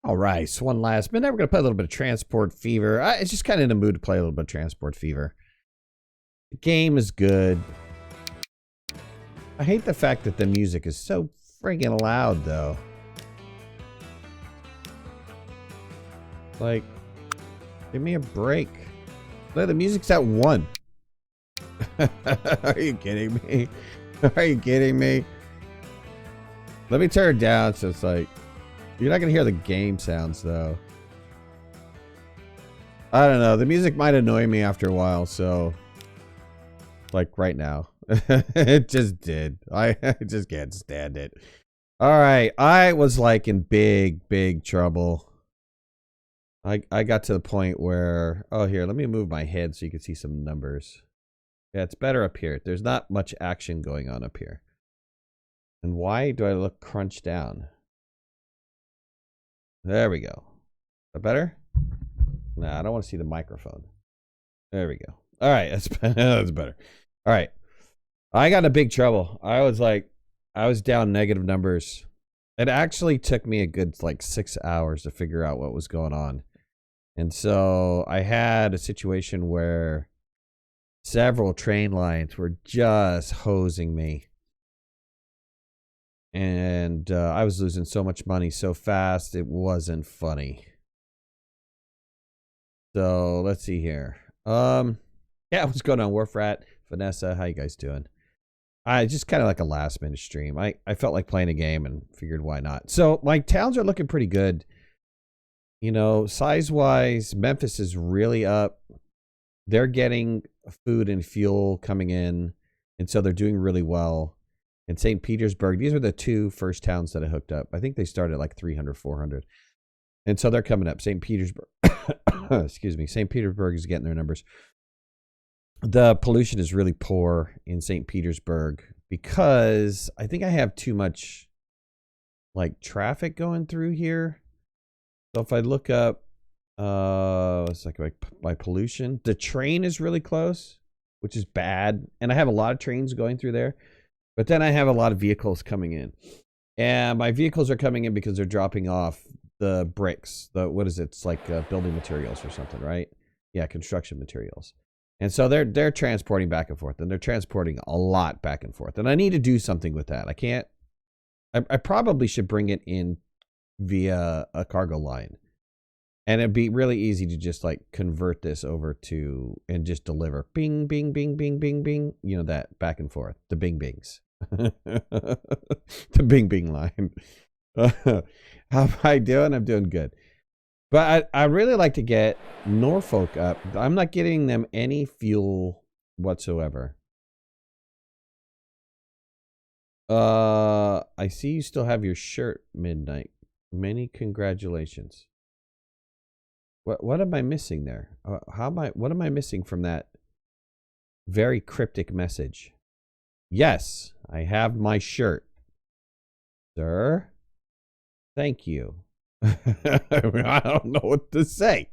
All right, so one last minute. We're going to play a little bit of Transport Fever. It's just kind of in the mood to play a little bit of Transport Fever. The game is good. I hate the fact that the music is so friggin' loud, though. Like, give me a break. Look, the music's at 1. Are you kidding me? Are you kidding me? Let me turn it down so it's like... You're not going to hear the game sounds, though. I don't know. The music might annoy me after a while, so... Like, right now. It just did. I just can't stand it. Alright, I was, like, in big trouble. I got to the point where... Oh, here, let me move my head so you can see some numbers. Yeah, it's better up here. There's not much action going on up here. And why do I look crunched down? There we go. Is that better? Nah, I don't want to see the microphone. There we go. All right, that's better. All right. I got in big trouble. I was down negative numbers. It actually took me a good, 6 hours to figure out what was going on. And so I had a situation where several train lines were just hosing me. And I was losing so much money so fast, it wasn't funny. So let's see here. Yeah, what's going on, Warfrat, Vanessa? How you guys doing? I just kind of like a last minute stream. I felt like playing a game and figured why not. So my towns are looking pretty good. You know, size wise, Memphis is really up. They're getting food and fuel coming in, and so they're doing really well. And St. Petersburg, these are the 2 first towns that I hooked up. I think they started like 300, 400. And so they're coming up. St. Petersburg, excuse me, St. Petersburg is getting their numbers. The pollution is really poor in St. Petersburg because I think I have too much traffic going through here. So if I look up, it's like my pollution, the train is really close, which is bad. And I have a lot of trains going through there. But then I have a lot of vehicles coming in. And my vehicles are coming in because they're dropping off the bricks. What is it? It's like building materials or something, right? Yeah, construction materials. And so they're transporting back and forth. And they're transporting a lot back and forth. And I need to do something with that. I can't... I probably should bring it in via a cargo line. And it'd be really easy to just convert this over to... And just deliver. Bing, bing, bing, bing, bing, bing. You know, that back and forth. The bing bings. The bing bing line. How am I doing? I'm doing good. But I really like to get Norfolk up. I'm not getting them any fuel whatsoever. I see you still have your shirt, Midnight. Many congratulations. What am I missing there? What am I missing from that very cryptic message? Yes, I have my shirt. Sir, thank you. I don't know what to say.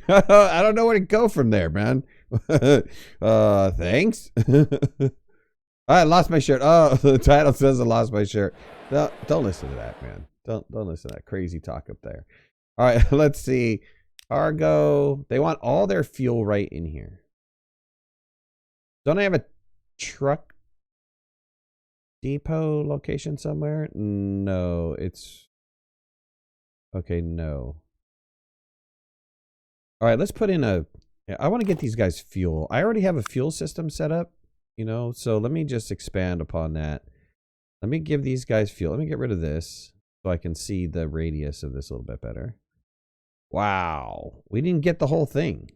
I don't know where to go from there, man. Thanks. I lost my shirt. Oh, the title says I lost my shirt. No, don't listen to that, man. Don't listen to that crazy talk up there. All right, let's see. Argo. They want all their fuel right in here. Don't I have a truck depot location somewhere? No, it's... Okay, no. All right, let's put in a... I want to get these guys fuel. I already have a fuel system set up, you know, so let me just expand upon that. Let me give these guys fuel. Let me get rid of this so I can see the radius of this a little bit better. Wow, we didn't get the whole thing.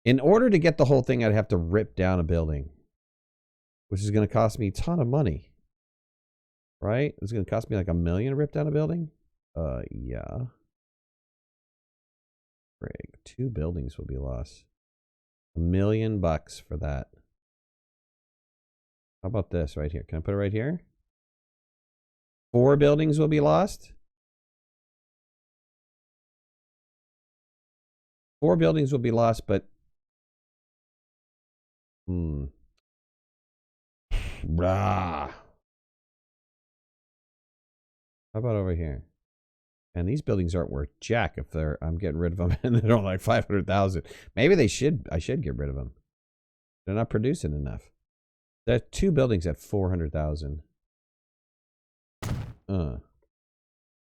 In order to get the whole thing, I'd have to rip down a building, which is going to cost me a ton of money. Right? It's going to cost me like $1 million to rip down a building? Yeah. Frig. 2 buildings will be lost. $1 million for that. How about this right here? Can I put it right here? 4 buildings will be lost. 4 buildings will be lost, but... Brah. How about over here? And these buildings aren't worth jack if I'm getting rid of them and they're only like 500,000. Maybe I should get rid of them. They're not producing enough. There are 2 buildings at 400,000. All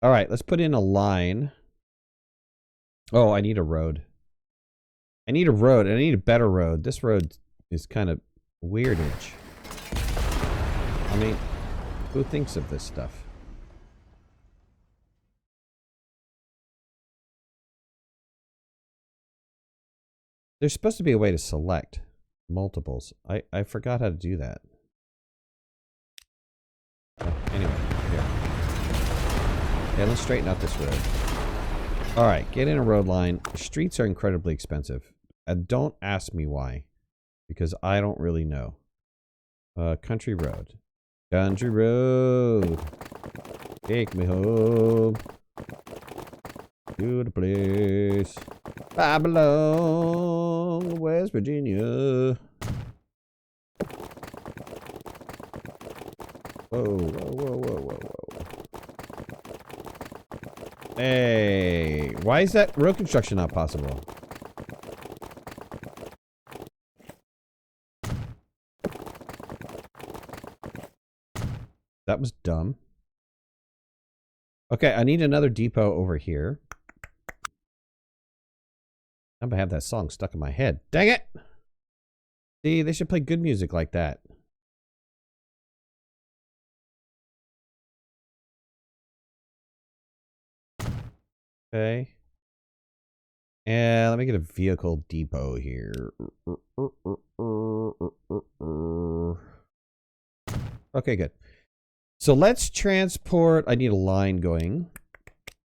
right, let's put in a line. Oh, I need a road. I need a road, and I need a better road. This road is kind of weirdage. I mean, who thinks of this stuff? There's supposed to be a way to select multiples. I forgot how to do that. Anyway, here. Okay, let's straighten out this road. Alright, get in a road line. Streets are incredibly expensive. Don't ask me why. Because I don't really know. Country road. Country road. Take me home. To the place I belong, West Virginia. Whoa, whoa, whoa, whoa, whoa, whoa. Hey, why is that road construction not possible? That was dumb. Okay, I need another depot over here. I'm gonna have that song stuck in my head. Dang it! See, they should play good music like that. Okay. And let me get a vehicle depot here. Okay, good. So let's transport. I need a line going.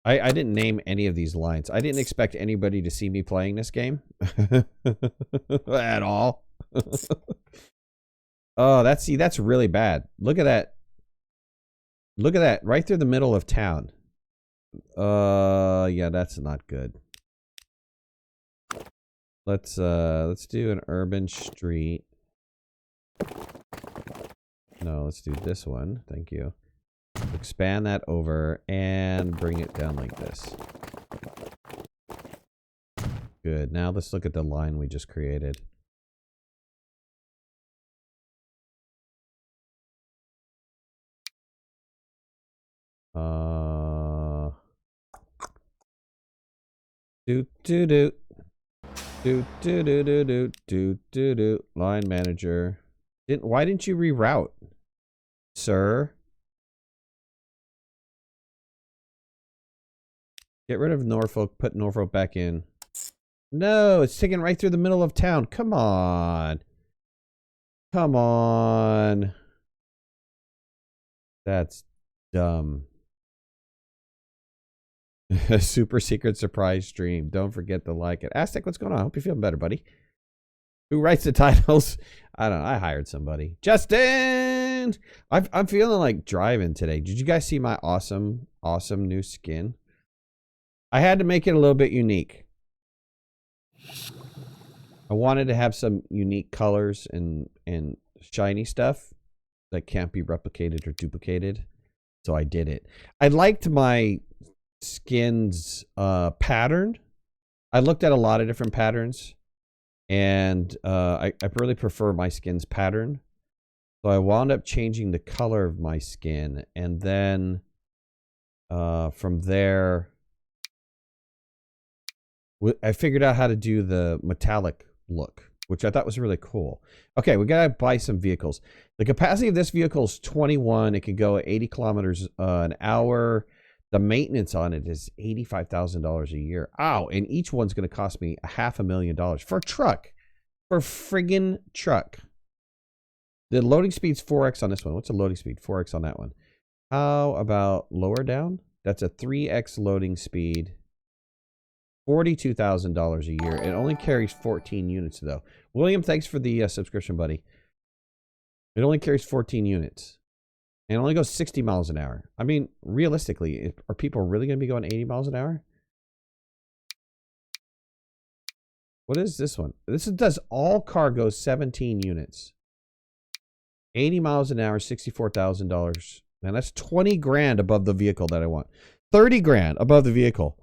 I didn't name any of these lines. I didn't expect anybody to see me playing this game. At all. Oh, that's really bad. Look at that. Look at that. Right through the middle of town. Yeah, that's not good. Let's do an urban street. No, let's do this one. Thank you. Expand that over and bring it down like this. Good. Now let's look at the line we just created. Line manager. Why didn't you reroute, sir? Get rid of Norfolk, put Norfolk back in. No, it's taken right through the middle of town. Come on. Come on. That's dumb. Super secret surprise stream. Don't forget to like it. Aztec, what's going on? I hope you're feeling better, buddy. Who writes the titles? I don't know. I hired somebody. Justin! I'm feeling like driving today. Did you guys see my awesome new skin? I had to make it a little bit unique. I wanted to have some unique colors and shiny stuff that can't be replicated or duplicated. So I did it. I liked my skin's pattern. I looked at a lot of different patterns. And I really prefer my skin's pattern. So I wound up changing the color of my skin. And then from there, I figured out how to do the metallic look, which I thought was really cool. Okay, we got to buy some vehicles. The capacity of this vehicle is 21. It can go at 80 kilometers an hour. The maintenance on it is $85,000 a year. Ow, and each one's going to cost me $500,000 for a truck. For a friggin' truck. The loading speed's 4x on this one. What's the loading speed? 4x on that one. How about lower down? That's a 3x loading speed. $42,000 a year. It only carries 14 units, though. William, thanks for the subscription, buddy. It only carries 14 units. And it only goes 60 miles an hour. I mean, realistically, are people really going to be going 80 miles an hour? What is this one? This does all cargo, 17 units. 80 miles an hour, $64,000. And that's 20 grand above the vehicle that I want. 30 grand above the vehicle.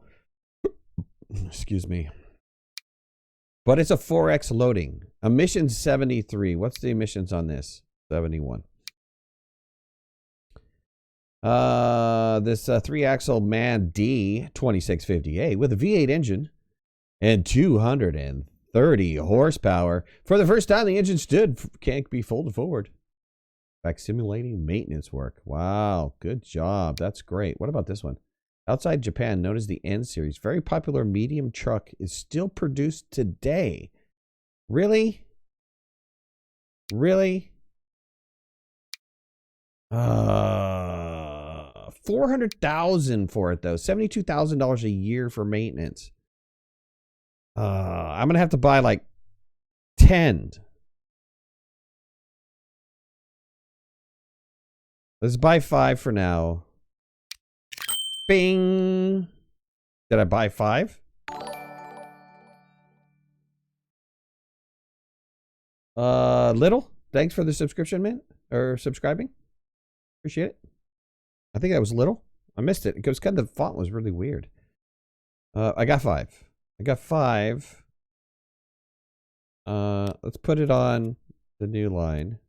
Excuse me. But it's a 4X loading. Emissions 73. What's the emissions on this? 71. This 3-axle MAN D 2650A with a V8 engine and 230 horsepower. For the first time, the engine can't be folded forward. Back simulating maintenance work. Wow, good job. That's great. What about this one? Outside Japan, known as the N Series, very popular medium truck is still produced today. Really? Really? 400,000 for it though. $72,000 a year for maintenance. I'm gonna have to buy like 10. Let's buy 5 for now. Bing. Did I buy 5? Little. Thanks for the subscription, man. Or subscribing. Appreciate it. I think that was Little. I missed it. Because kind of the font was really weird. I got 5. I got 5. Let's put it on the new line.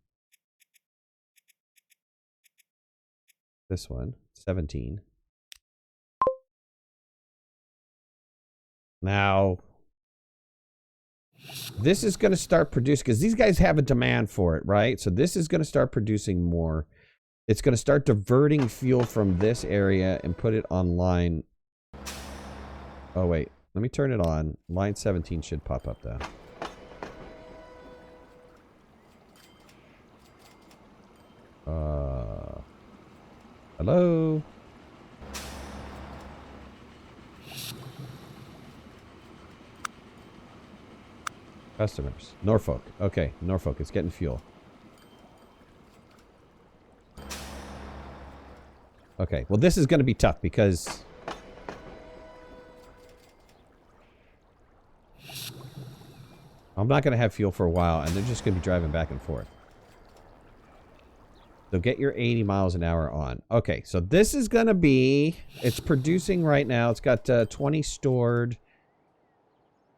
This one. 17. Now, this is going to start producing, because these guys have a demand for it, right? So this is going to start producing more. It's going to start diverting fuel from this area and put it on line. Oh, wait. Let me turn it on. Line 17 should pop up, though. Hello? Customers. Norfolk. Okay, Norfolk. It's getting fuel. Okay, well this is going to be tough because I'm not going to have fuel for a while and they're just going to be driving back and forth. So get your 80 miles an hour on. Okay, so this is going to be, it's producing right now. It's got 20 stored.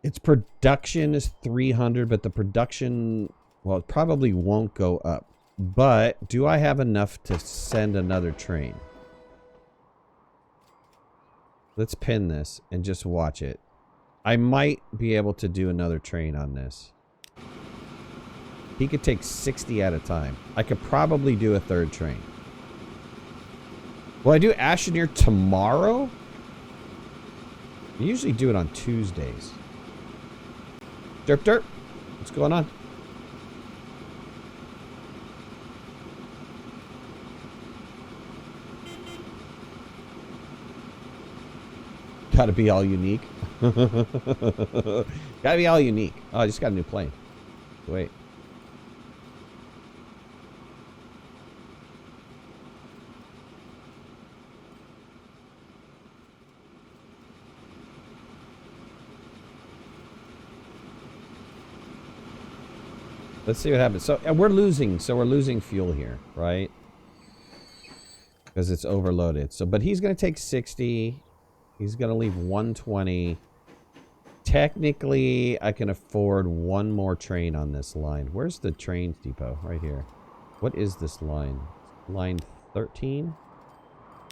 Its production is 300, but the production, well, it probably won't go up. But do I have enough to send another train? Let's pin this and just watch it. I might be able to do another train on this. He could take 60 at a time. I could probably do a third train. Will I do Asheneer tomorrow? I usually do it on Tuesdays. Derp derp. What's going on? Gotta be all unique. Gotta be all unique. Oh, I just got a new plane. Wait. Let's see what happens. So we're losing fuel here, right? Because it's overloaded. So, but he's going to take 60. He's going to leave 120. Technically, I can afford one more train on this line. Where's the train depot? Right here. What is this line? Line 13?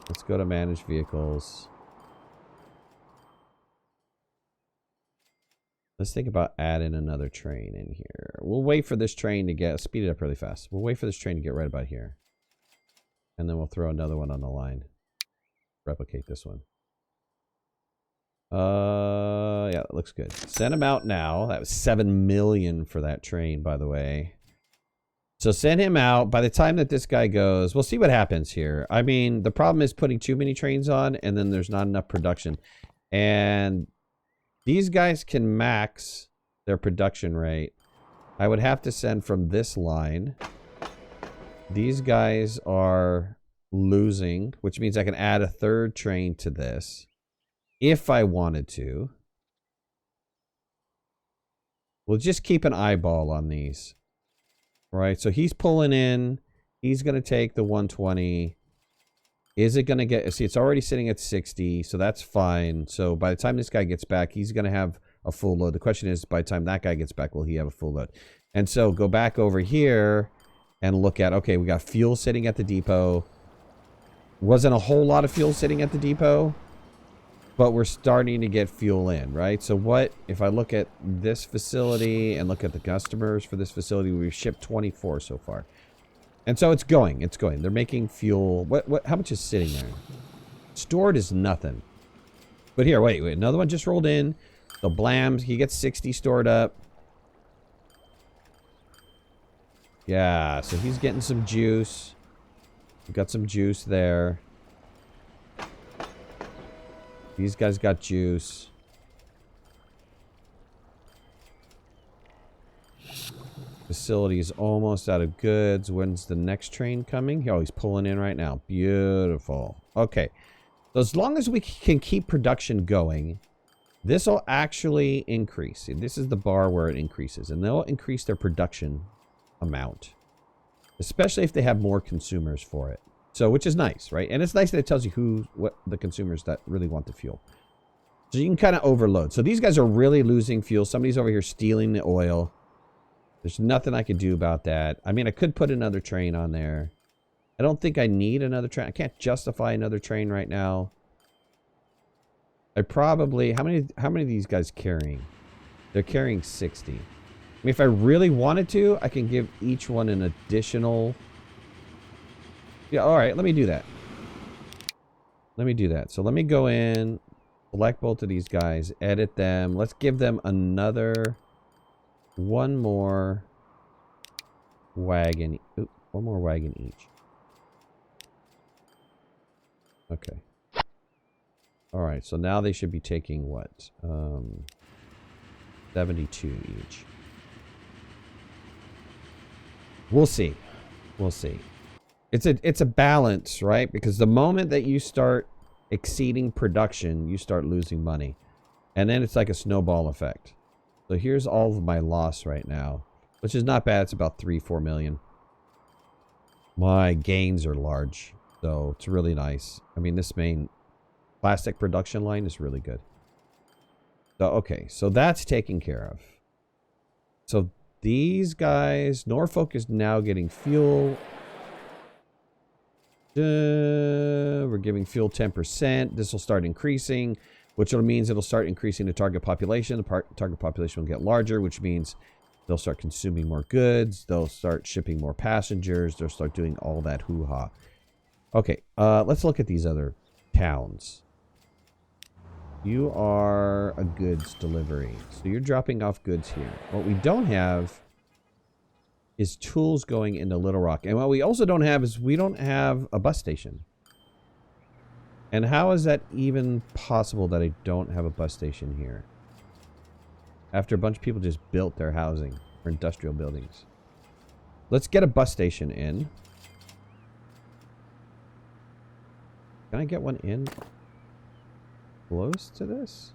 Let's go to manage vehicles. Let's think about adding another train in here. We'll wait for this train to get... Speed it up really fast. We'll wait for this train to get right about here. And then we'll throw another one on the line. Replicate this one. Yeah, that looks good. Send him out now. That was $7 million for that train, by the way. So send him out. By the time that this guy goes, we'll see what happens here. I mean, the problem is putting too many trains on, and then there's not enough production. And... these guys can max their production rate. I would have to send from this line. These guys are losing, which means I can add a third train to this if I wanted to. We'll just keep an eyeball on these. Right, so he's pulling in. He's going to take the 120. Is it going to get... See, it's already sitting at 60, so that's fine. So by the time this guy gets back, he's going to have a full load. The question is, by the time that guy gets back, will he have a full load? And so go back over here and look at... Okay, we got fuel sitting at the depot. Wasn't a whole lot of fuel sitting at the depot, but we're starting to get fuel in, right? So what... If I look at this facility and look at the customers for this facility, we've shipped 24 so far. And so it's going. It's going. They're making fuel. How much is sitting there? Stored is nothing. But here, wait. Another one just rolled in. The Blams. He gets 60 stored up. Yeah, so he's getting some juice. We've got some juice there. These guys got juice. Facility is almost out of goods. When's the next train coming? Oh, he's pulling in right now. Beautiful. Okay. So as long as we can keep production going, this will actually increase. See, this is the bar where it increases. And they'll increase their production amount. Especially if they have more consumers for it. So, which is nice, right? And it's nice that it tells you what the consumers that really want the fuel. So you can kind of overload. So these guys are really losing fuel. Somebody's over here stealing the oil. There's nothing I could do about that. I mean, I could put another train on there. I don't think I need another train. I can't justify another train right now. I probably... How many of these guys carrying? They're carrying 60. I mean, if I really wanted to, I can give each one an additional... Yeah, alright, let me do that. Let me do that. So let me go in, select both of these guys, edit them. Let's give them another... One more wagon. Oop, one more wagon each. Okay. Alright, so now they should be taking what? 72 each. We'll see. We'll see. It's a balance, right? Because the moment that you start exceeding production, you start losing money. And then it's like a snowball effect. So here's all of my loss right now, which is not bad. It's about 3-4 million. My gains are large, so it's really nice. I mean, this main plastic production line is really good. So, okay, so that's taken care of. So these guys, Norfolk is now getting fuel. We're giving fuel 10%. This will start increasing, which means it'll start increasing the target population. The target population will get larger, which means they'll start consuming more goods. They'll start shipping more passengers. They'll start doing all that hoo-ha. Okay, let's look at these other towns. You are a goods delivery. So you're dropping off goods here. What we don't have is tools going into Little Rock. And what we also don't have is we don't have a bus station. And how is that even possible that I don't have a bus station here? After a bunch of people just built their housing or industrial buildings. Let's get a bus station in. Can I get one in close to this?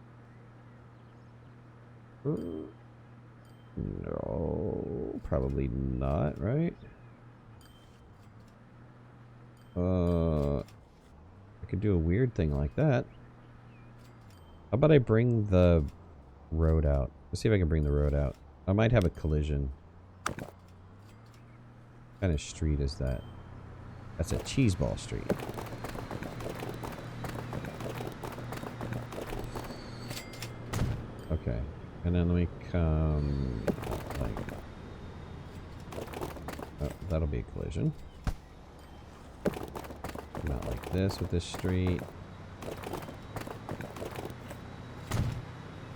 No, probably not, right? I could do a weird thing like that. How about I bring the road out? Let's see if I can bring the road out. I might have a collision. What kind of street is that? That's a cheeseball street. Okay. And then let me come like... Oh, that'll be a collision. Come out like this with this street.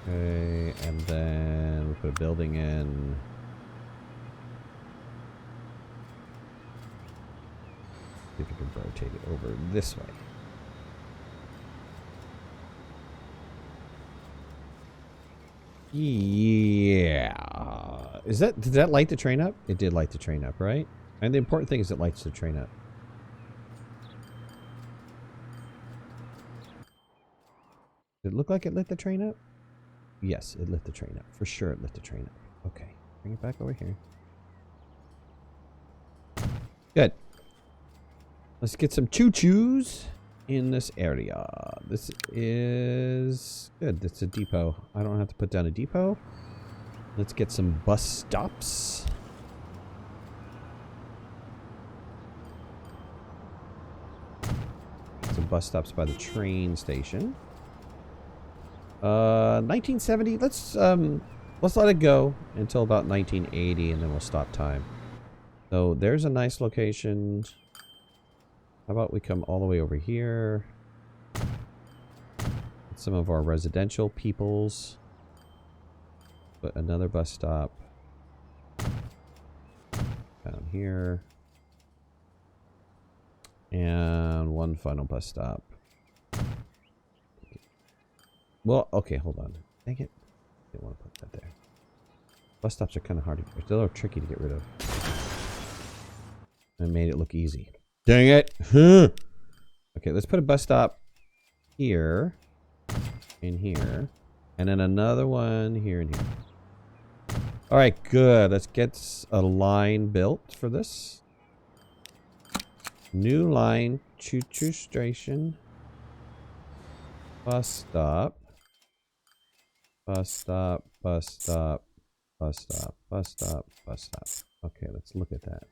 Okay, and then we put a building in. See if we can rotate it over this way. Yeah. Did that light the train up? It did light the train up, right? And the important thing is it lights the train up. Did it look like it lit the train up? Yes, it lit the train up. For sure it lit the train up. Okay. Bring it back over here. Good. Let's get some choo-choos. in this area. This is good. It's a depot. I don't have to put down a depot. Let's get some bus stops. Some bus stops by the train station. 1970. Let's let it go until about 1980, and then we'll stop time. So there's a nice location. How about we come all the way over here? Some of our residential peoples. Put another bus stop down here. And one final bus stop. Well, okay, hold on. Dang it. Didn't want to put that there. Bus stops are kind of hard to get. They're a little tricky to get rid of. I made it look easy. Dang it. Okay, let's put a bus stop here. In here. And then another one here and here. Alright, good. Let's get a line built for this. New line. Choo-choo station. Bus stop. Bus stop. Bus stop. Bus stop. Bus stop. Bus stop. Okay, let's look at that.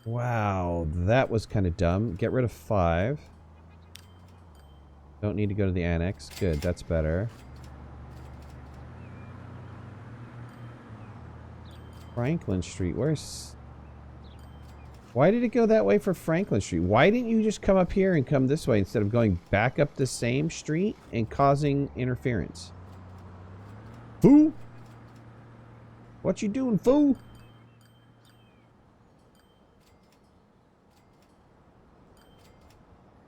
Wow, that was kind of dumb. Get rid of 5. Don't need to go to the annex. Good, that's better. Franklin Street, where's... Why did it go that way for Franklin Street? Why didn't you just come up here and come this way instead of going back up the same street and causing interference? Fool? What you doing, fool?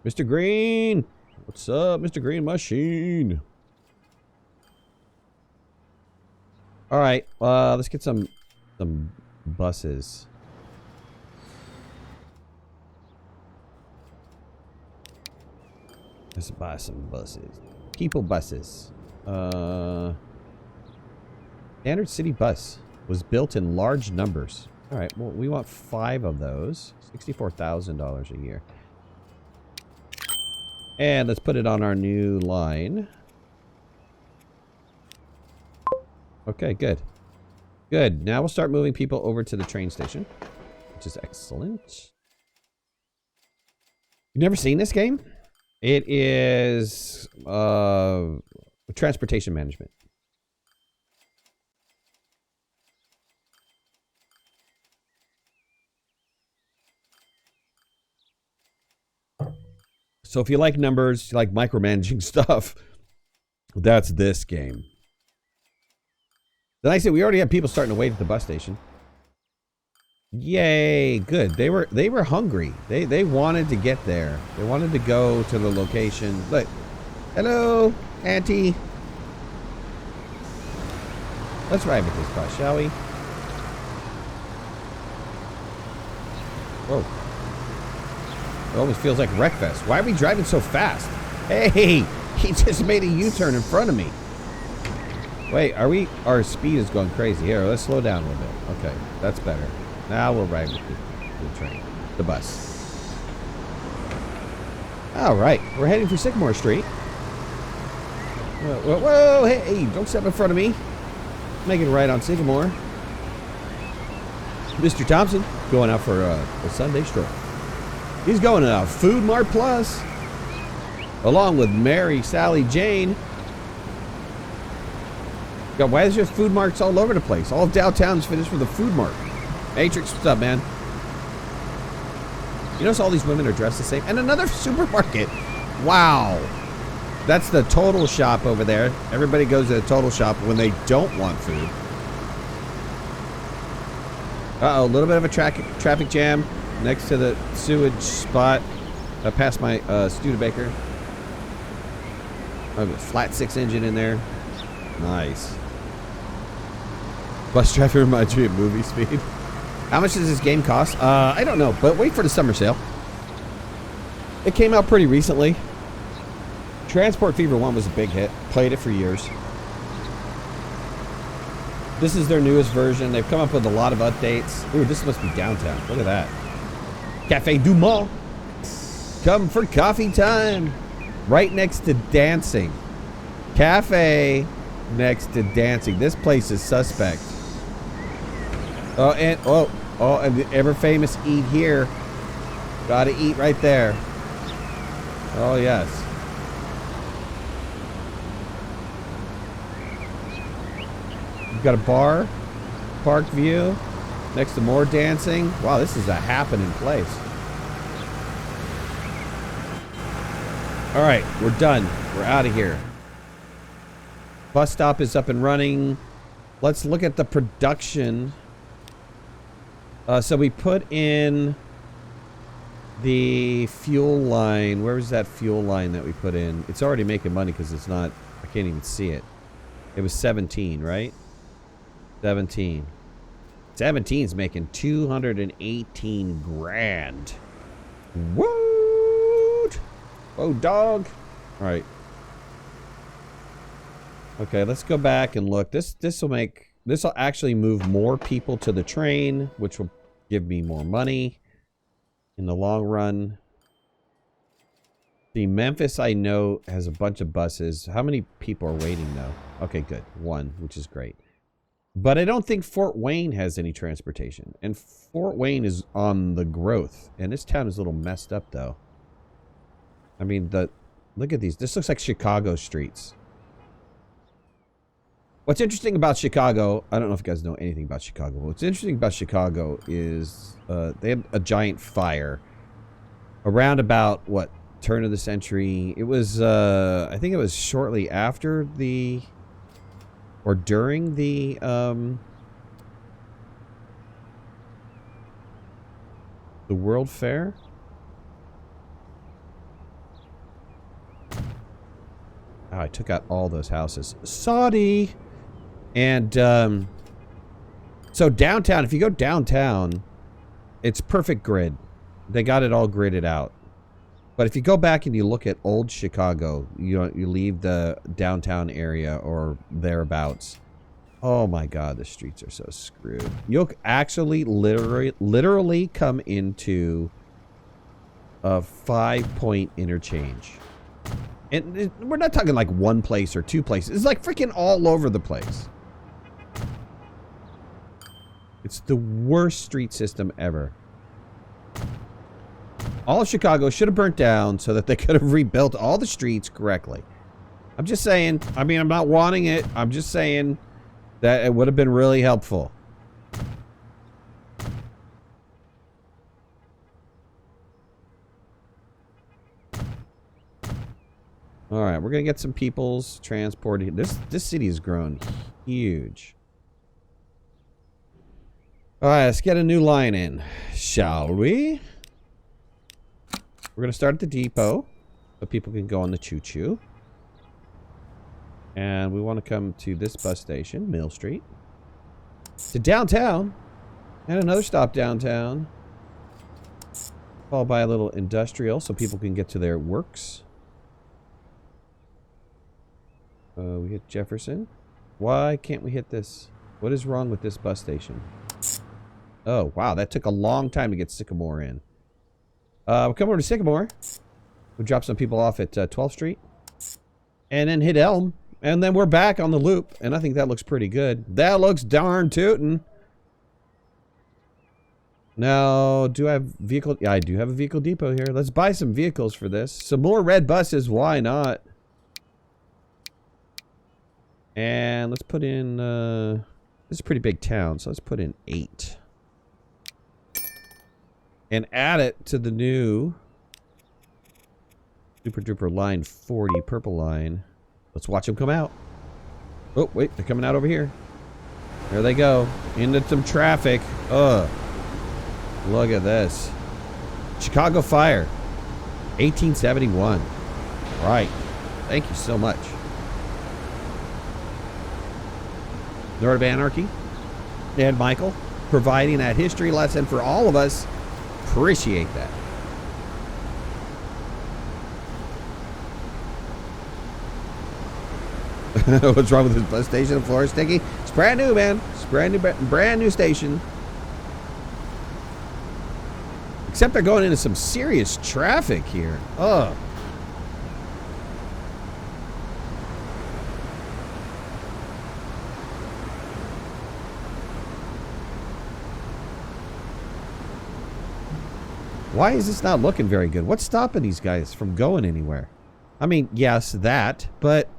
Mr. Green! What's up, Mr. Green Machine? Alright, let's get some buses. Let's buy some buses. People buses. Standard City Bus was built in large numbers. Alright, well, we want 5 of those. $64,000 a year. And let's put it on our new line. Okay, good. Good. Now we'll start moving people over to the train station, which is excellent. You've never seen this game? It is transportation management. So if you like numbers, you like micromanaging stuff, that's this game. Then I said we already have people starting to wait at the bus station. Yay, good. They were hungry. They wanted to get there. They wanted to go to the location. Look. Hello, Auntie. Let's ride with this bus, shall we? Whoa. It almost feels like Wreckfest. Why are we driving so fast? Hey, he just made a U-turn in front of me. Wait, our speed is going crazy. Here, let's slow down a little bit. Okay, that's better. Now we'll ride with the train, the bus. All right, we're heading for Sycamore Street. Whoa, whoa, whoa, hey, don't step in front of me. Making a ride on Sycamore. Mr. Thompson going out for a Sunday stroll. He's going to Food Mart Plus, along with Mary, Sally, Jane. God, why is there food marts all over the place? All of downtown's finished with a food mart. Matrix, what's up, man? You notice all these women are dressed the same? And another supermarket. Wow. That's the Total Shop over there. Everybody goes to the Total Shop when they don't want food. Uh-oh, a little bit of a traffic jam next to the sewage spot. Past my Studebaker. I have a flat 6 engine in there. Nice. Bus traffic reminds me of movie speed. How much does this game cost? I don't know, but wait for the summer sale. It came out pretty recently. Transport Fever 1 was a big hit. Played it for years. This is their newest version. They've come up with a lot of updates. Ooh, this must be downtown. Look at that. Cafe Du Mont. Come for coffee time. Right next to dancing. Cafe next to dancing. This place is suspect. Oh, and the ever famous eat here. Gotta eat right there. Oh, yes. You've got a bar, park view, next to more dancing. Wow, this is a happening place. All right, we're done. We're out of here. Bus stop is up and running. Let's look at the production. So we put in the fuel line. Where was that fuel line that we put in? It's already making money because it's not, I can't even see it. It was 17, right? 17. 17's making 218 grand. Woot! Oh, dog. All right. Okay, let's go back and look. This will actually move more people to the train, which will give me more money in the long run. The Memphis, I know, has a bunch of buses. How many people are waiting, though? Okay, good. One, which is great. But I don't think Fort Wayne has any transportation. And Fort Wayne is on the growth. And this town is a little messed up, though. I mean, look at these. This looks like Chicago streets. What's interesting about Chicago, I don't know if you guys know anything about Chicago. What's interesting about Chicago is they had a giant fire around about, what, turn of the century. It was, I think it was shortly after the, or during the World Fair. Oh, I took out all those houses. Saudi! And, so downtown, if you go downtown, it's perfect grid. They got it all gridded out. But if you go back and you look at old Chicago, you leave the downtown area or thereabouts. Oh my God, the streets are so screwed. You'll actually literally come into a 5-point interchange. And we're not talking like one place or two places. It's like freaking all over the place. It's the worst street system ever. All of Chicago should have burnt down so that they could have rebuilt all the streets correctly. I'm just saying. I mean, I'm not wanting it. I'm just saying that it would have been really helpful. All right, we're gonna get some people's transported. This city has grown huge. All right, let's get a new line in, shall we? We're gonna start at the depot, so people can go on the choo-choo. And we want to come to this bus station, Mill Street, to downtown, and another stop downtown, followed by a little industrial, so people can get to their works. We hit Jefferson. Why can't we hit this? What is wrong with this bus station? Oh, wow. That took a long time to get Sycamore in. We'll come over to Sycamore. We'll drop some people off at 12th Street. And then hit Elm. And then we're back on the loop. And I think that looks pretty good. That looks darn tootin'. Now, do I have vehicle? Yeah, I do have a vehicle depot here. Let's buy some vehicles for this. Some more red buses. Why not? And let's put in, this is a pretty big town, so let's put in 8. And add it to the new Super Duper Line 40, purple line. Let's watch them come out. Oh, wait, they're coming out over here. There they go. Into some traffic. Ugh. Look at this. Chicago Fire. 1871. Right. Thank you so much. Lord of Anarchy and Michael providing that history lesson for all of us. Appreciate that. What's wrong with this bus station? The floor is sticky. It's brand new, man. It's brand new station. Except they're going into some serious traffic here. Ugh. Why is this not looking very good? What's stopping these guys from going anywhere? I mean, yes, that, but...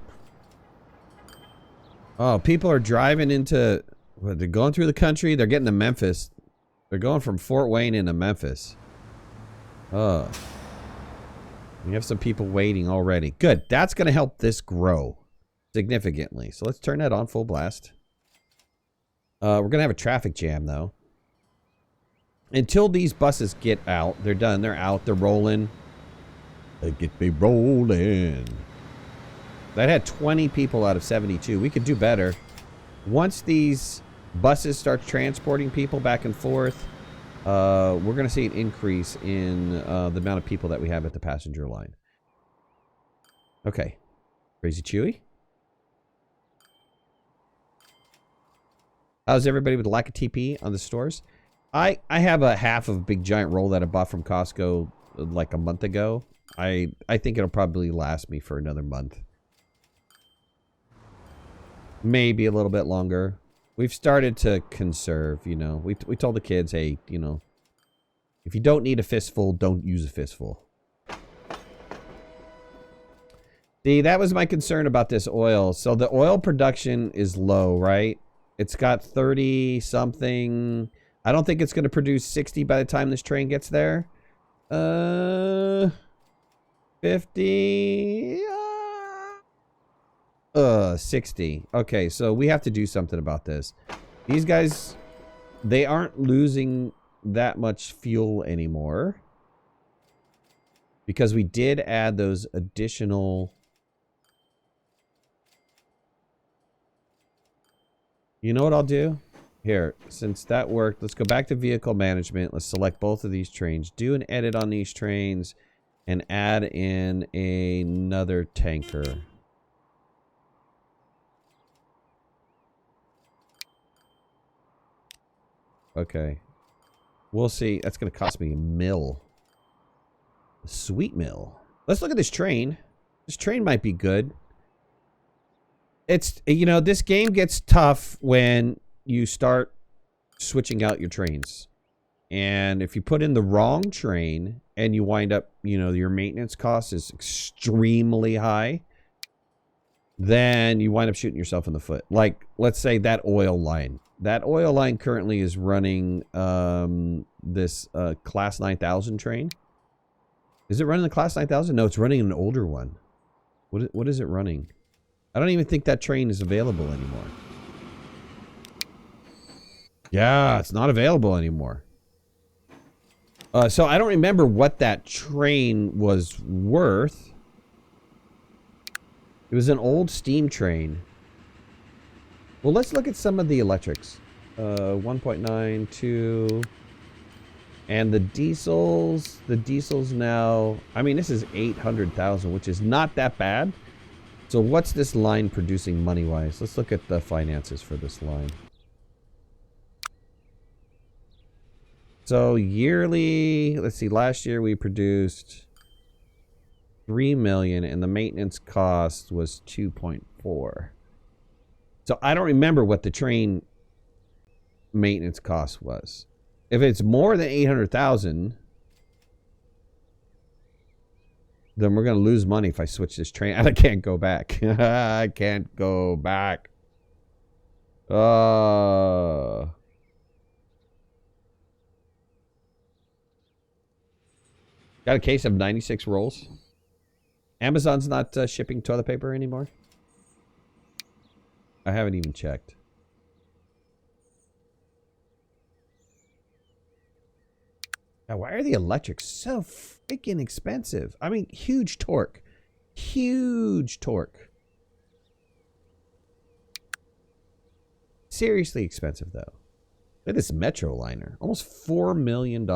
Oh, people are driving into... Well, they're going through the country. They're getting to Memphis. They're going from Fort Wayne into Memphis. Oh. We have some people waiting already. Good. That's going to help this grow significantly. So let's turn that on full blast. We're going to have a traffic jam, though. Until these buses get out. They're done. They're out. They're rolling. They get me rolling. That had 20 people out of 72. We could do better. Once these buses start transporting people back and forth, we're going to see an increase in the amount of people that we have at the passenger line. Okay. Crazy Chewy. How's everybody with the lack of TP on the stores? I have a half of a big giant roll that I bought from Costco like a month ago. I think it'll probably last me for another month. Maybe a little bit longer. We've started to conserve, you know. We told the kids, hey, you know, if you don't need a fistful, don't use a fistful. See, that was my concern about this oil. So the oil production is low, right? It's got 30 something. I don't think it's going to produce 60 by the time this train gets there. 50. 60. Okay, so we have to do something about this. These guys, they aren't losing that much fuel anymore. Because we did add those additional... You know what I'll do? Here, since that worked, let's go back to vehicle management. Let's select both of these trains. Do an edit on these trains and add in another tanker. Okay. We'll see. That's going to cost me $1 million. A sweet mill. Let's look at this train. This train might be good. It's, you know, this game gets tough when you start switching out your trains. And if you put in the wrong train and you wind up, you know, your maintenance cost is extremely high, then you wind up shooting yourself in the foot. Like, let's say that oil line. That oil line currently is running this Class 9000 train. Is it running the Class 9000? No, it's running an older one. What is it running? I don't even think that train is available anymore. Yeah, it's not available anymore. So I don't remember what that train was worth. It was an old steam train. Well, let's look at some of the electrics. 1.9, 2. And the diesels now, I mean, this is 800,000, which is not that bad. So what's this line producing money-wise? Let's look at the finances for this line. So yearly, let's see, last year we produced 3 million and the maintenance cost was 2.4. So I don't remember what the train maintenance cost was. If it's more than 800,000, then we're going to lose money if I switch this train. And I can't go back. I can't go back. Got a case of 96 rolls. Amazon's not shipping toilet paper anymore. I haven't even checked. Now, why are the electrics so freaking expensive? I mean, huge torque. Huge torque. Seriously expensive, though. Look at this Metro liner. Almost $4 million.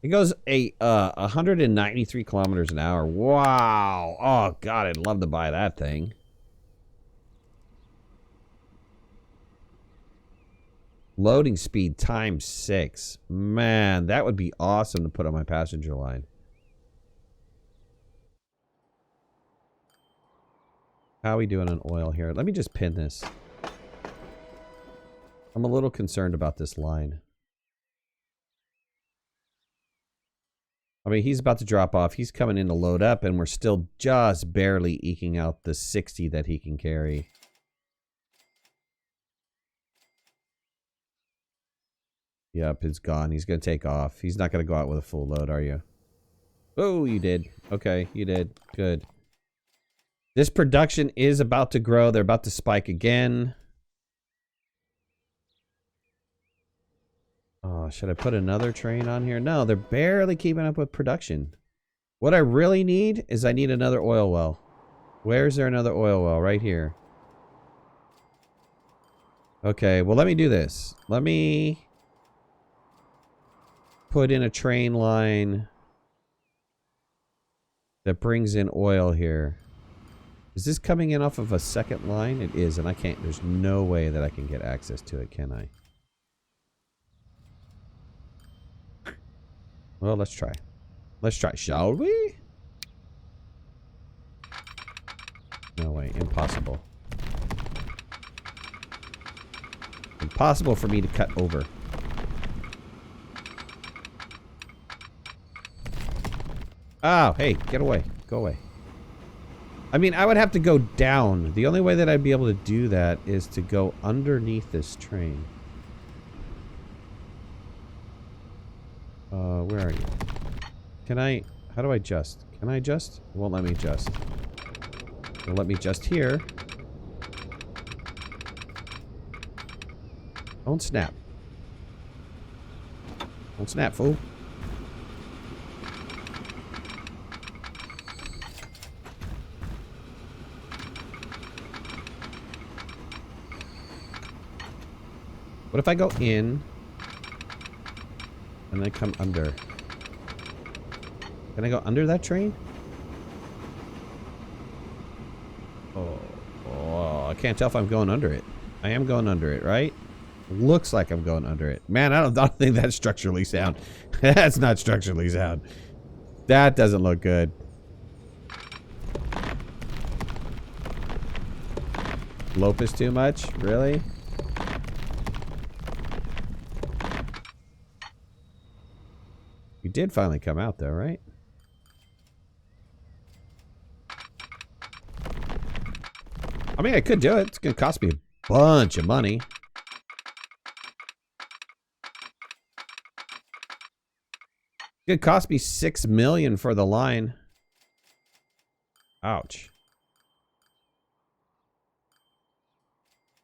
It goes 193 kilometers an hour. Wow. Oh, God, I'd love to buy that thing. Loading speed times 6. Man, that would be awesome to put on my passenger line. How are we doing on oil here? Let me just pin this. I'm a little concerned about this line. I mean, he's about to drop off. He's coming in to load up, and we're still just barely eking out the 60 that he can carry. Yep, it's gone. He's going to take off. He's not going to go out with a full load, are you? Oh, you did. Okay, you did. Good. This production is about to grow. They're about to spike again. Oh, should I put another train on here? No, they're barely keeping up with production. What I really need is I need another oil well. Where's there another oil well? Right here. Okay, well, let me do this. Let me put in a train line that brings in oil here. Is this coming in off of a second line? It is, and I can't, there's no way that I can get access to it, can I? Well, let's try. Let's try, shall we? No way, impossible. Impossible for me to cut over. Oh, hey, get away. Go away. I mean, I would have to go down. The only way that I'd be able to do that is to go underneath this train. Where are you? Can I... How do I adjust? Can I adjust? It won't let me adjust. It'll let me adjust here. Don't snap. Don't snap, fool. What if I go in and then come under? Can I go under that train? Oh, I can't tell if I'm going under it. I am going under it, right? Looks like I'm going under it. Man, I don't think that's structurally sound. That's not structurally sound. That doesn't look good. Lopus too much? Really? You did finally come out though, right? I mean, I could do it. It's going to cost me a bunch of money. It could cost me $6 million for the line. Ouch.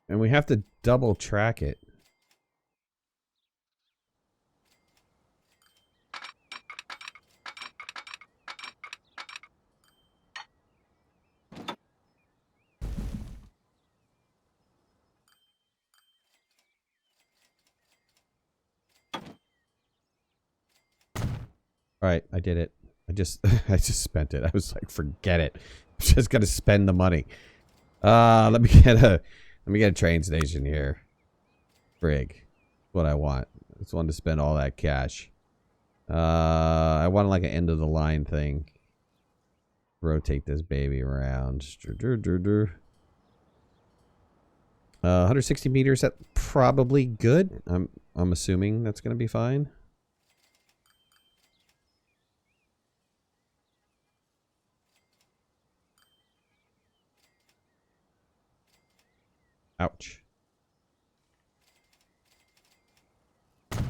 And we have to double track it. All right, I did it. I just spent it. I was like, forget it. I'm just gonna spend the money. Let me get a train station here. Frig. What I want. I just wanted to spend all that cash. I want like an end of the line thing. Rotate this baby around. 160 meters. That probably good. I'm assuming that's gonna be fine. Ouch. I'm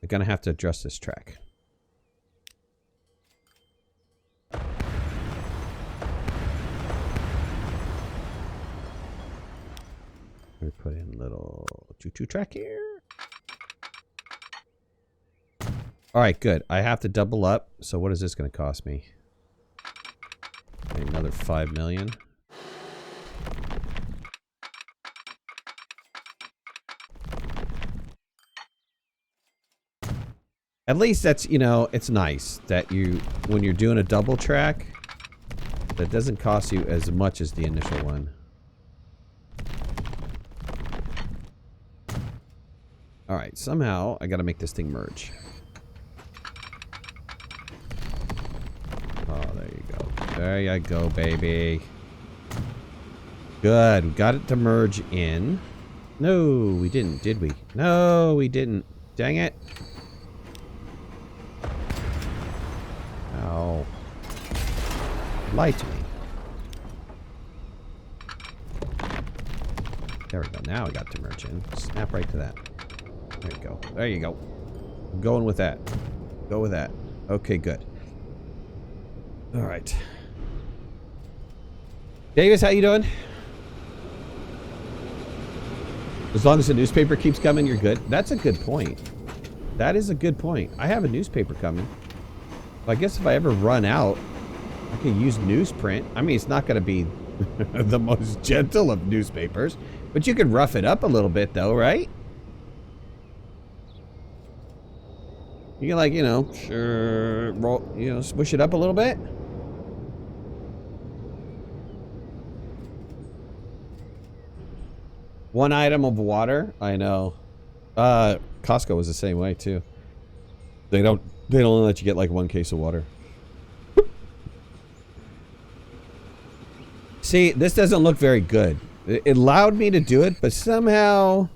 gonna have to adjust this track. We put in little choo-choo track here. All right, good. I have to double up. So what is this going to cost me? Another 5 million. At least that's, you know, it's nice that you, when you're doing a double track, that doesn't cost you as much as the initial one. Alright, somehow I gotta make this thing merge. Oh, there you go. There you go, baby. Good. We got it to merge in. No, we didn't, did we? No, we didn't. Dang it. Ow. Lie to me. There we go. Now I got to merge in. Snap right to that. There you go. There you go. I'm going with that. Go with that. Okay, good. All right. Davis, how you doing? As long as the newspaper keeps coming, you're good. That's a good point. That is a good point. I have a newspaper coming. I guess if I ever run out, I can use newsprint. I mean, it's not going to be the most gentle of newspapers, but you can rough it up a little bit, though, right? You can, like, you know, sure, roll, you know, smush it up a little bit. One item of water. I know. Costco was the same way too. They don't let you get like one case of water. See, this doesn't look very good. It allowed me to do it, but somehow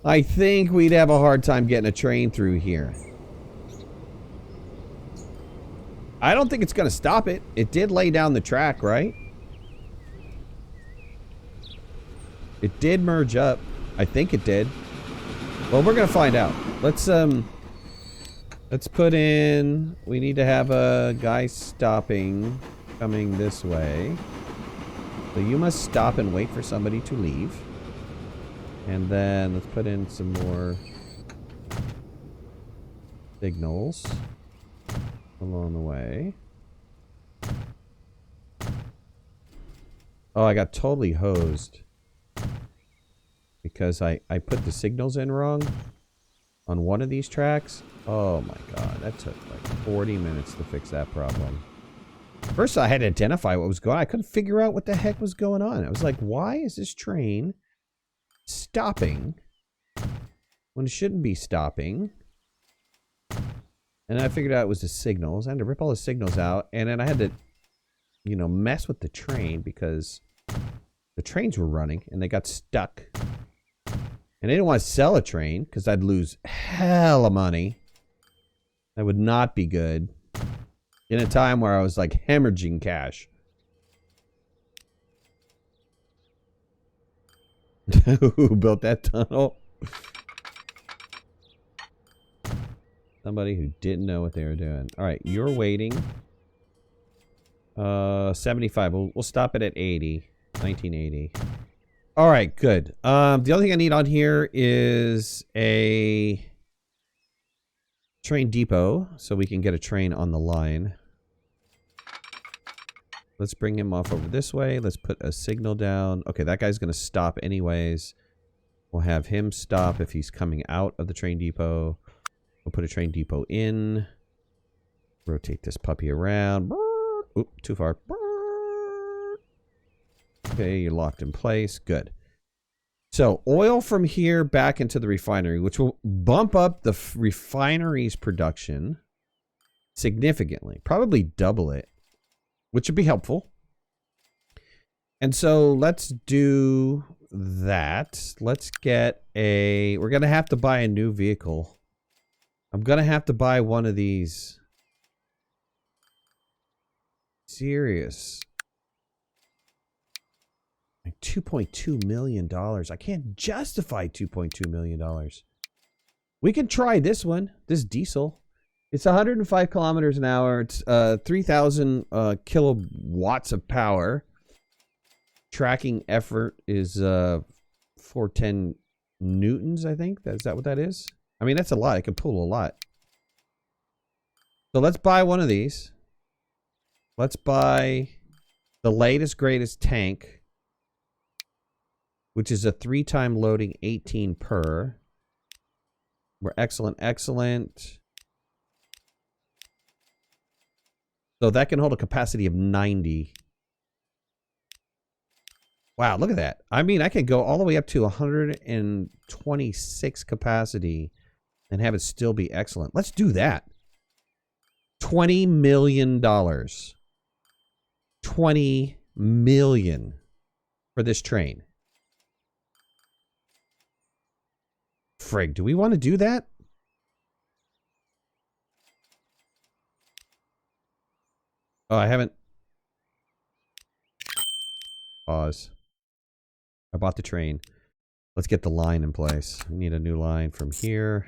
I think we'd have a hard time getting a train through here. I don't think it's going to stop it. It did lay down the track, right? It did merge up. I think it did. Well, we're going to find out. Let's put in, we need to have a guy stopping, coming this way. So you must stop and wait for somebody to leave. And then let's put in some more signals along the way. Oh, I got totally hosed. Because I put the signals in wrong on one of these tracks. Oh my god, that took like 40 minutes to fix that problem. First I had to identify what was going on. I couldn't figure out what the heck was going on. I was like, why is this train stopping when it shouldn't be stopping? And I figured out it was the signals. I had to rip all the signals out, and then I had to, you know, mess with the train because the trains were running and they got stuck. And I didn't want to sell a train because I'd lose hella money. That would not be good. In a time where I was like hemorrhaging cash. Who built that tunnel? Somebody who didn't know what they were doing. Alright, you're waiting. 75. We'll stop it at 80. 1980. Alright, good. The only thing I need on here is a train depot so we can get a train on the line. Let's bring him off over this way. Let's put a signal down. Okay, that guy's going to stop anyways. We'll have him stop if he's coming out of the train depot. We'll put a train depot in. Rotate this puppy around. Oop, too far. Okay, you're locked in place. Good. So, oil from here back into the refinery, which will bump up the refinery's production significantly. Probably double it, which would be helpful. And so, let's do that. Let's get a... We're going to have to buy a new vehicle. I'm going to have to buy one of these. Serious. Like $2.2 million. I can't justify $2.2 million. We can try this one. This diesel. It's 105 kilometers an hour. It's 3,000 kilowatts of power. Tracking effort is 410 newtons, I think. Is that what that is? I mean, that's a lot. I can pull a lot. So let's buy one of these. Let's buy the latest, greatest tank, which is a 3-time loading, 18 per. We're excellent, excellent. So that can hold a capacity of 90. Wow, look at that. I mean, I can go all the way up to 126 capacity and have it still be excellent. Let's do that. $20 million. $20 million for this train. Frig, do we want to do that? Oh, I haven't. Pause. I bought the train. Let's get the line in place. We need a new line from here.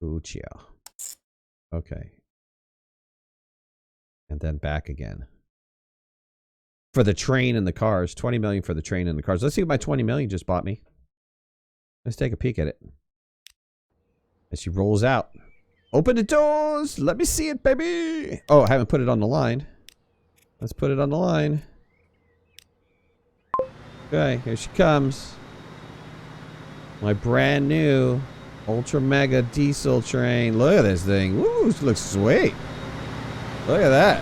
Ooh-chia. Okay. And then back again. For the train and the cars. 20 million for the train and the cars. Let's see what my 20 million just bought me. Let's take a peek at it. As she rolls out. Open the doors! Let me see it, baby! Oh, I haven't put it on the line. Let's put it on the line. Okay, here she comes. My brand new Ultra Mega Diesel train. Look at this thing. Woo, this looks sweet. Look at that.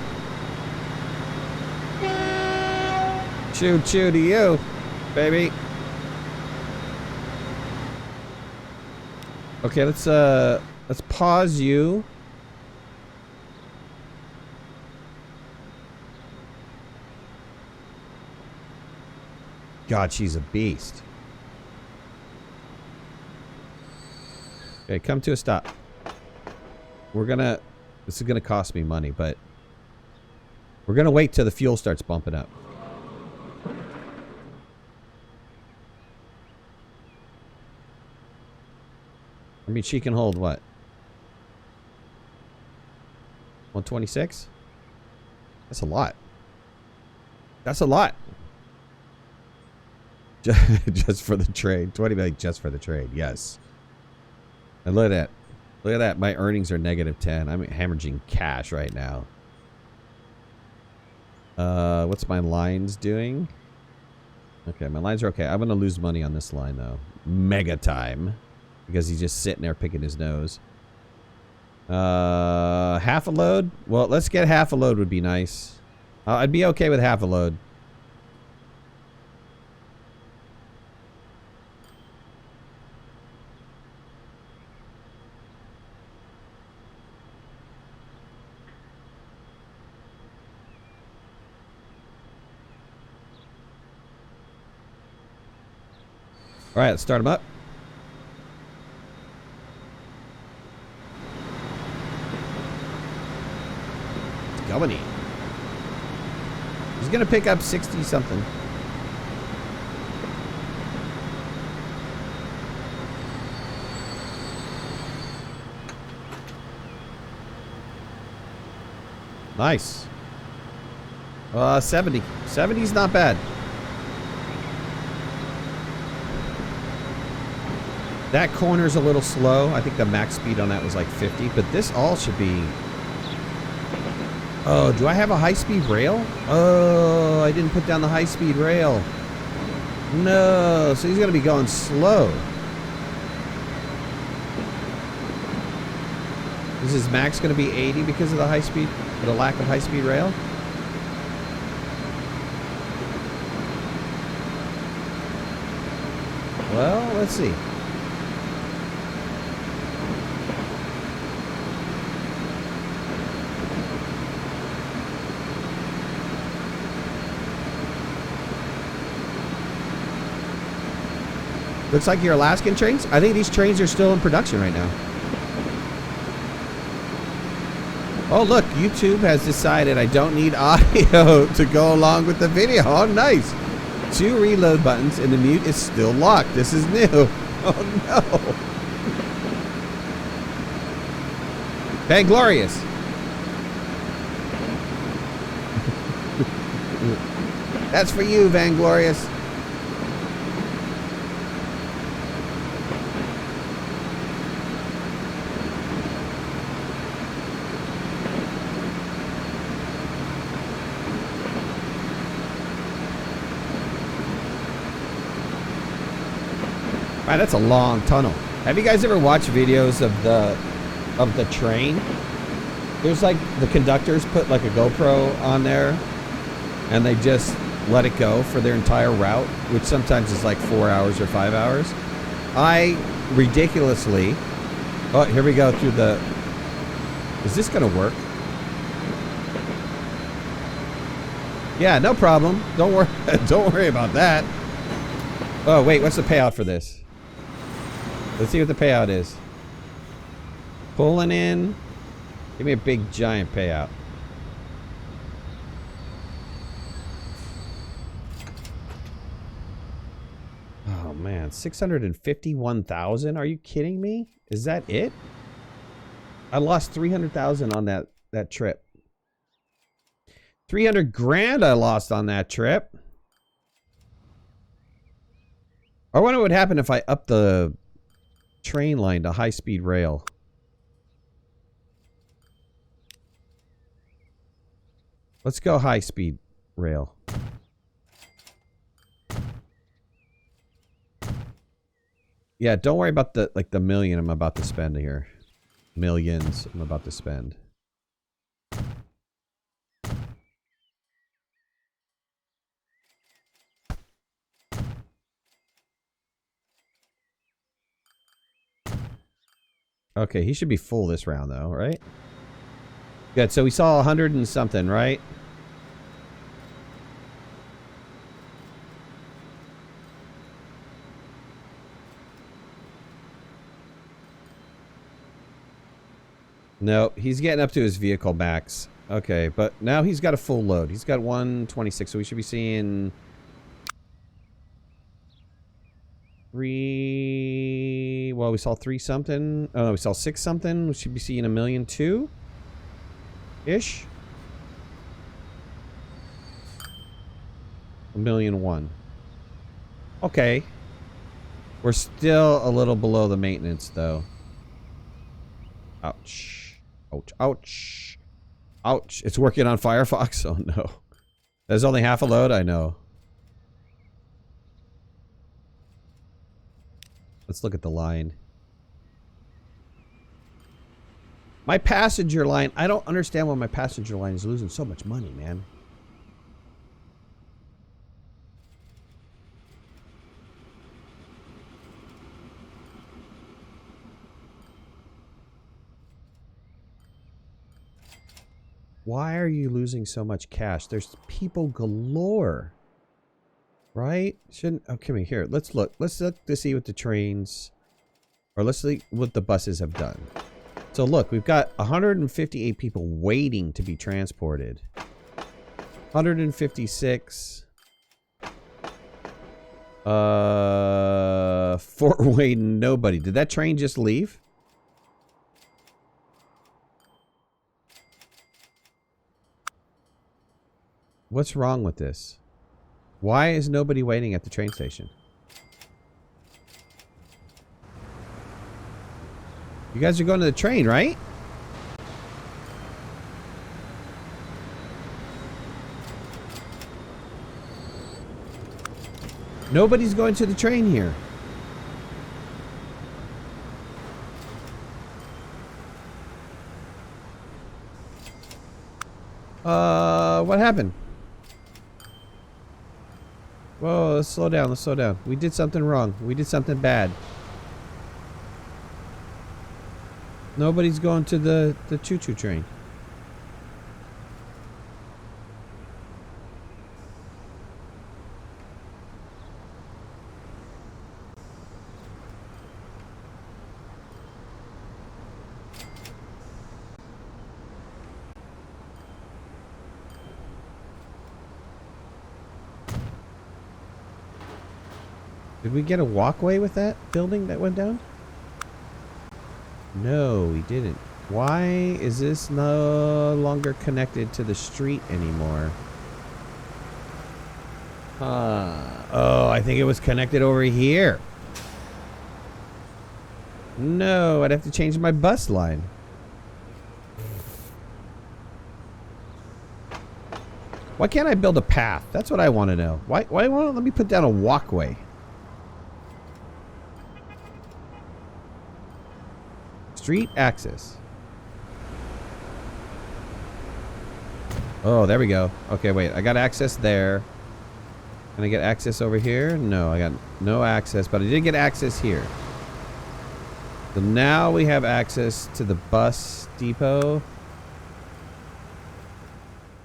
Choo choo to you, baby. Okay, let's pause you. God, she's a beast. Okay, come to a stop. This is gonna cost me money, but we're gonna wait till the fuel starts bumping up. I mean, she can hold what? 126? That's a lot. That's a lot. Just for the trade. 20 million just for the trade. Yes. And look at that. Look at that. My earnings are -10. I'm hemorrhaging cash right now. What's my lines doing? Okay, my lines are okay. I'm going to lose money on this line, though. Mega time. Because he's just sitting there picking his nose. Half a load? Well, let's get half a load would be nice. I'd be okay with half a load. All right, let's start him up. It's going. He's going to pick up 60 something. Nice. 70. 70's not bad. That corner's a little slow. I think the max speed on that was like 50, but this all should be... Oh, do I have a high-speed rail? Oh, I didn't put down the high-speed rail. No, so he's going to be going slow. Is his max going to be 80 because of the high-speed, the lack of high-speed rail? Well, let's see. Looks like your Alaskan trains. I think these trains are still in production right now. Oh, look, YouTube has decided I don't need audio to go along with the video. Oh, nice. 2 reload buttons and the mute is still locked. This is new. Oh, no. Vainglorious. That's for you, Vainglorious. Wow, that's a long tunnel. Have you guys ever watched videos of the train? There's like the conductors put like a GoPro on there and they just let it go for their entire route, which sometimes is like 4 hours or 5 hours. I ridiculously, oh, here we go through the, is this gonna work? Yeah, no problem. Don't worry. Don't worry about that. Oh wait, what's the payout for this? Let's see what the payout is. Pulling in. Give me a big giant payout. Oh man, 651,000? Are you kidding me? Is that it? I lost 300,000 on that trip. 300 grand I lost on that trip. I wonder what would happen if I upped the train line to high-speed rail. Let's go high-speed rail. Yeah, don't worry about the the million I'm about to spend here. Millions I'm about to spend. Okay, he should be full this round though, right? Good, so we saw 100 and something, right? No, he's getting up to his vehicle max. Okay, but now he's got a full load. He's got 126, so we should be seeing... Well, we saw 3 something. Oh, no, we saw 6 something. We should be seeing 1,000,002 ish. 1,000,001. Okay. We're still a little below the maintenance, though. Ouch. Ouch. Ouch. Ouch. It's working on Firefox? Oh, no. There's only half a load? I know. Let's look at the line. My passenger line. I don't understand why my passenger line is losing so much money, man. Why are you losing so much cash? There's people galore. Right? Shouldn't... Oh, come here. Let's look. Let's look to see what the trains... Or let's see what the buses have done. So look, we've got 158 people waiting to be transported. 156. 4 waiting, nobody. Did that train just leave? What's wrong with this? Why is nobody waiting at the train station? You guys are going to the train, right? Nobody's going to the train here. What happened? Whoa, let's slow down, let's slow down. We did something wrong. We did something bad. Nobody's going to the choo-choo train. Did we get a walkway with that building that went down? No, we didn't. Why is this no longer connected to the street anymore? Oh, I think it was connected over here. No, I'd have to change my bus line. Why can't I build a path? That's what I want to know. Why won't it let me put down a walkway? Street access. Oh, there we go. Okay, wait. I got access there. Can I get access over here? No, I got no access, but I did get access here. So now we have access to the bus depot.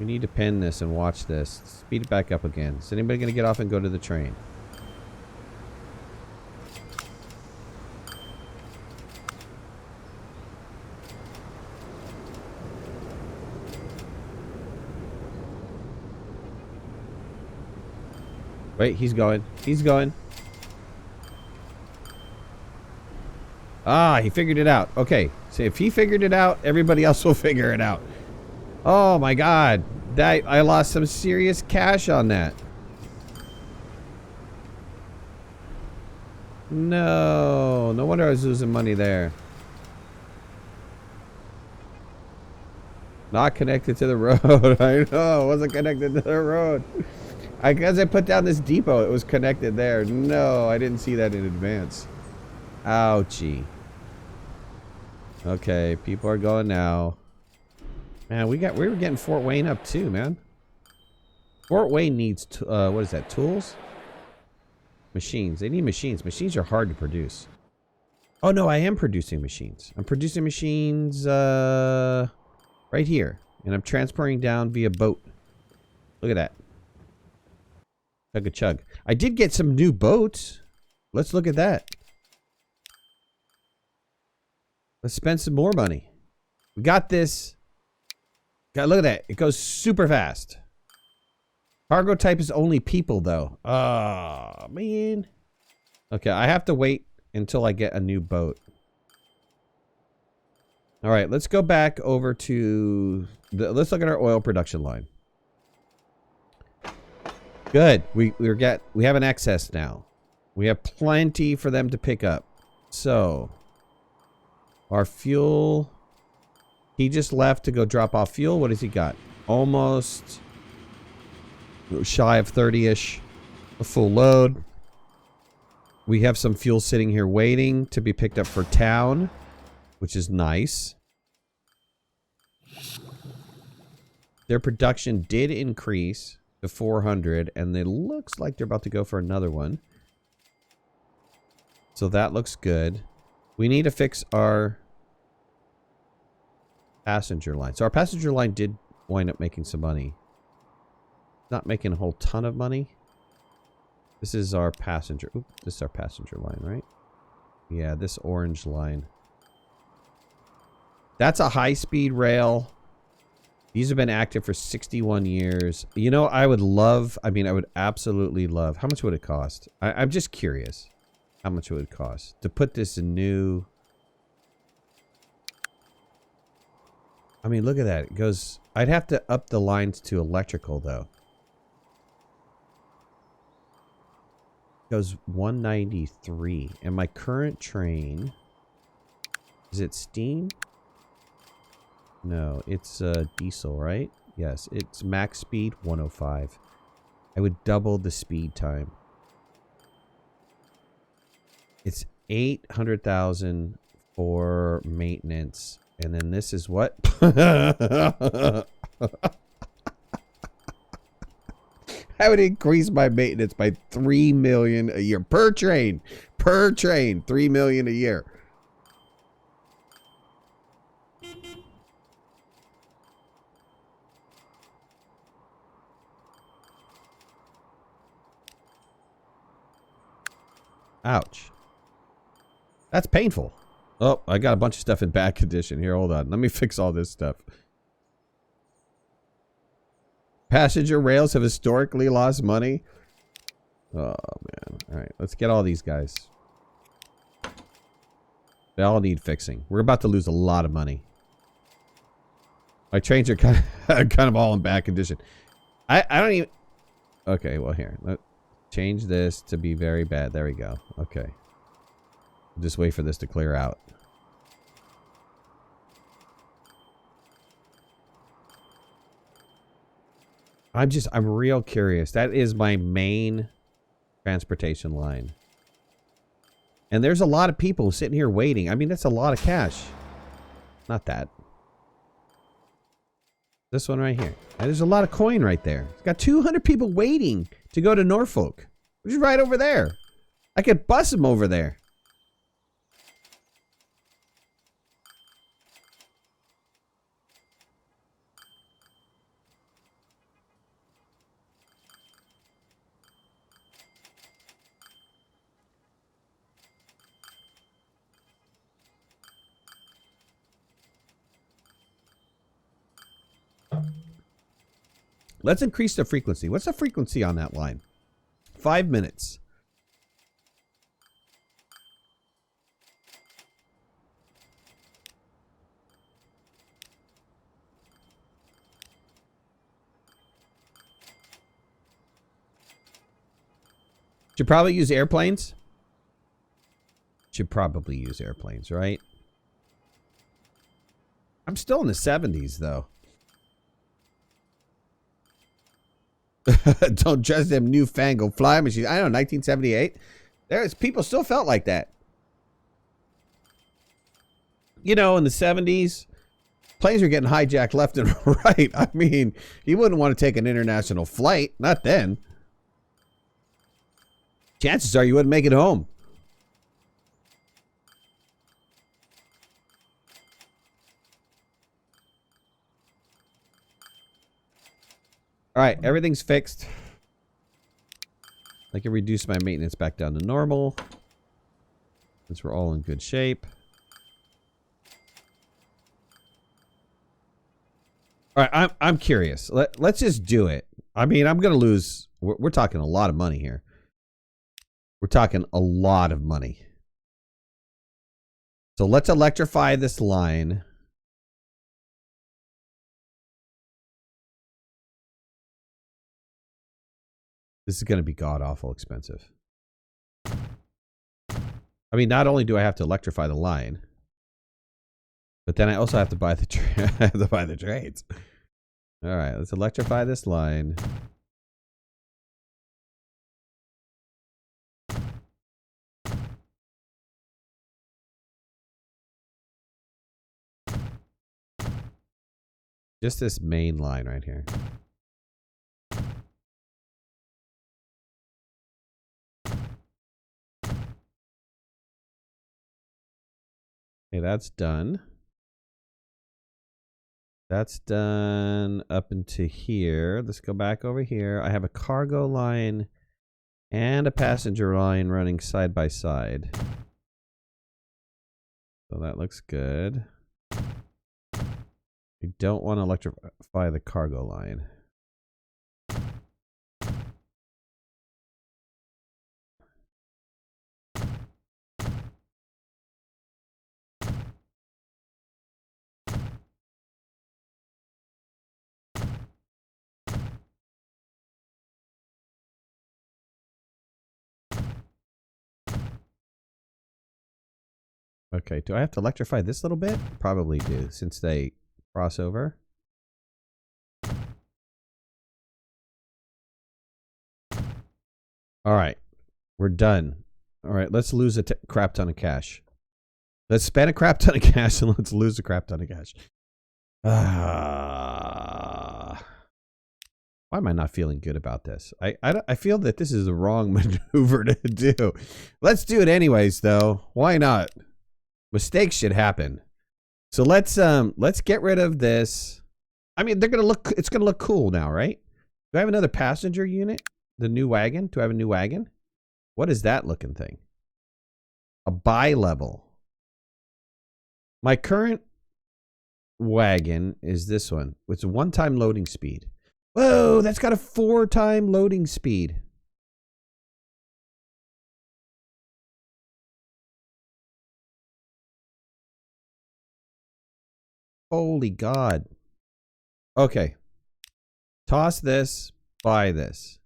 We need to pin this and watch this. Speed it back up again. Is anybody going to get off and go to the train? Wait, he's going. He's going. Ah, he figured it out. Okay, so if he figured it out, everybody else will figure it out. Oh my god. I lost some serious cash on that. No. No wonder I was losing money there. Not connected to the road. I know. It wasn't connected to the road. As I put down this depot, it was connected there. No, I didn't see that in advance. Ouchie. Okay, people are going now. Man, we were getting Fort Wayne up too, man. Fort Wayne needs what is that? Tools? Machines. They need machines. Machines are hard to produce. Oh no, I am producing machines. I'm producing machines right here, and I'm transporting down via boat. Look at that. Chug a chug. I did get some new boats. Let's look at that. Let's spend some more money. We got this. God, look at that. It goes super fast. Cargo type is only people, though. Oh, man. Okay, I have to wait until I get a new boat. All right, let's go back over to let's look at our oil production line. Good. We have an excess now. We have plenty for them to pick up. So, our fuel. He just left to go drop off fuel. What has he got? Almost shy of 30-ish. A full load. We have some fuel sitting here waiting to be picked up for town, which is nice. Their production did increase to 400, and it looks like they're about to go for another one. So that looks good. We need to fix our passenger line. So our passenger line did wind up making some money. Not making a whole ton of money. This is our passenger. Oop, this is our passenger line, right? Yeah, this orange line. That's a high-speed rail. These have been active for 61 years. You know, I would absolutely love. How much would it cost? I'm just curious. How much it would cost to put this in new. I mean, look at that. It goes. I'd have to up the lines to electrical, though. It goes 193. And my current train. Is it steam? No, it's diesel, right? Yes, it's max speed 105. I would double the speed time. It's 800,000 for maintenance, and then this is what? I would increase my maintenance by 3 million a year per train. Per train, 3 million a year. Ouch. That's painful. Oh, I got a bunch of stuff in bad condition here. Hold on. Let me fix all this stuff. Passenger rails have historically lost money. Oh, man. All right. Let's get all these guys. They all need fixing. We're about to lose a lot of money. My trains are kind of all in bad condition. I don't even... Okay, well, here. Let's change this to be very bad. There we go. Okay. Just wait for this to clear out. I'm real curious. That is my main transportation line. And there's a lot of people sitting here waiting. I mean, that's a lot of cash. Not that. This one right here. And there's a lot of coin right there. It's got 200 people waiting to go to Norfolk, which is right over there. I could bus them over there. Let's increase the frequency. What's the frequency on that line? 5 minutes. Should probably use airplanes. Should probably use airplanes, right? I'm still in the 70s, though. Don't trust them newfangled fly machines. I don't know, 1978. There's people still felt like that. You know, in the 70s, planes were getting hijacked left and right. I mean, you wouldn't want to take an international flight. Not then. Chances are you wouldn't make it home. All right, everything's fixed. I can reduce my maintenance back down to normal, since we're all in good shape. All right, I'm curious. Let's just do it. I mean, I'm gonna lose. We're talking a lot of money here. We're talking a lot of money. So let's electrify this line. This is going to be god-awful expensive. I mean, not only do I have to electrify the line, but then I also have to buy the trains. All right, let's electrify this line. Just this main line right here. Okay, that's done. That's done up into here. Let's go back over here. I have a cargo line and a passenger line running side by side. So that looks good. We don't want to electrify the cargo line. Okay, do I have to electrify this little bit? Probably do, since they cross over. All right, we're done. All right, let's lose a crap ton of cash. Let's spend a crap ton of cash and let's lose a crap ton of cash. Why am I not feeling good about this? I feel that this is the wrong maneuver to do. Let's do it anyways, though. Why not? Mistakes should happen. So let's get rid of this. I mean, it's gonna look cool now, right? Do I have another passenger unit? The new wagon? Do I have a new wagon? What is that looking thing? A bi-level. My current wagon is this one. It's a one-time loading speed. Whoa, that's got a 4-time loading speed. Holy God. Okay. Toss this, buy this.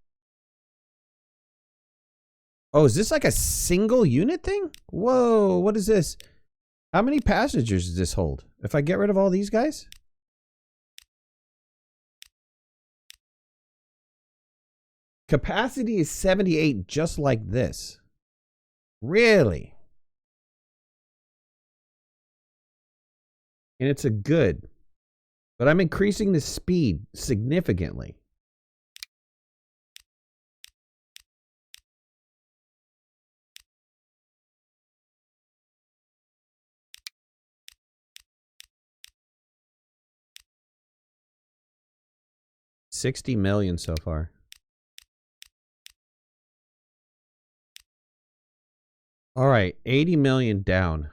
Oh, is this like a single unit thing? Whoa, what is this? How many passengers does this hold? If I get rid of all these guys? Capacity is 78, just like this. Really? And it's a good. But I'm increasing the speed significantly. $60 million so far. All right, 80 million down.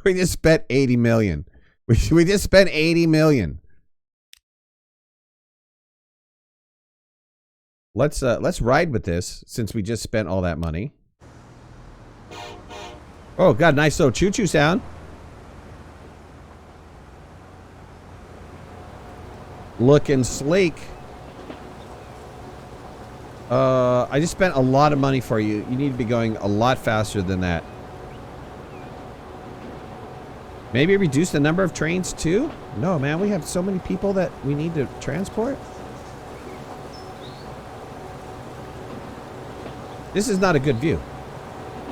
We just spent 80 million. We just spent 80 million. Let's ride with this since we just spent all that money. Oh, got a nice little choo-choo sound. Looking sleek. I just spent a lot of money for you. You need to be going a lot faster than that. Maybe reduce the number of trains too? No, man, we have so many people that we need to transport. This is not a good view.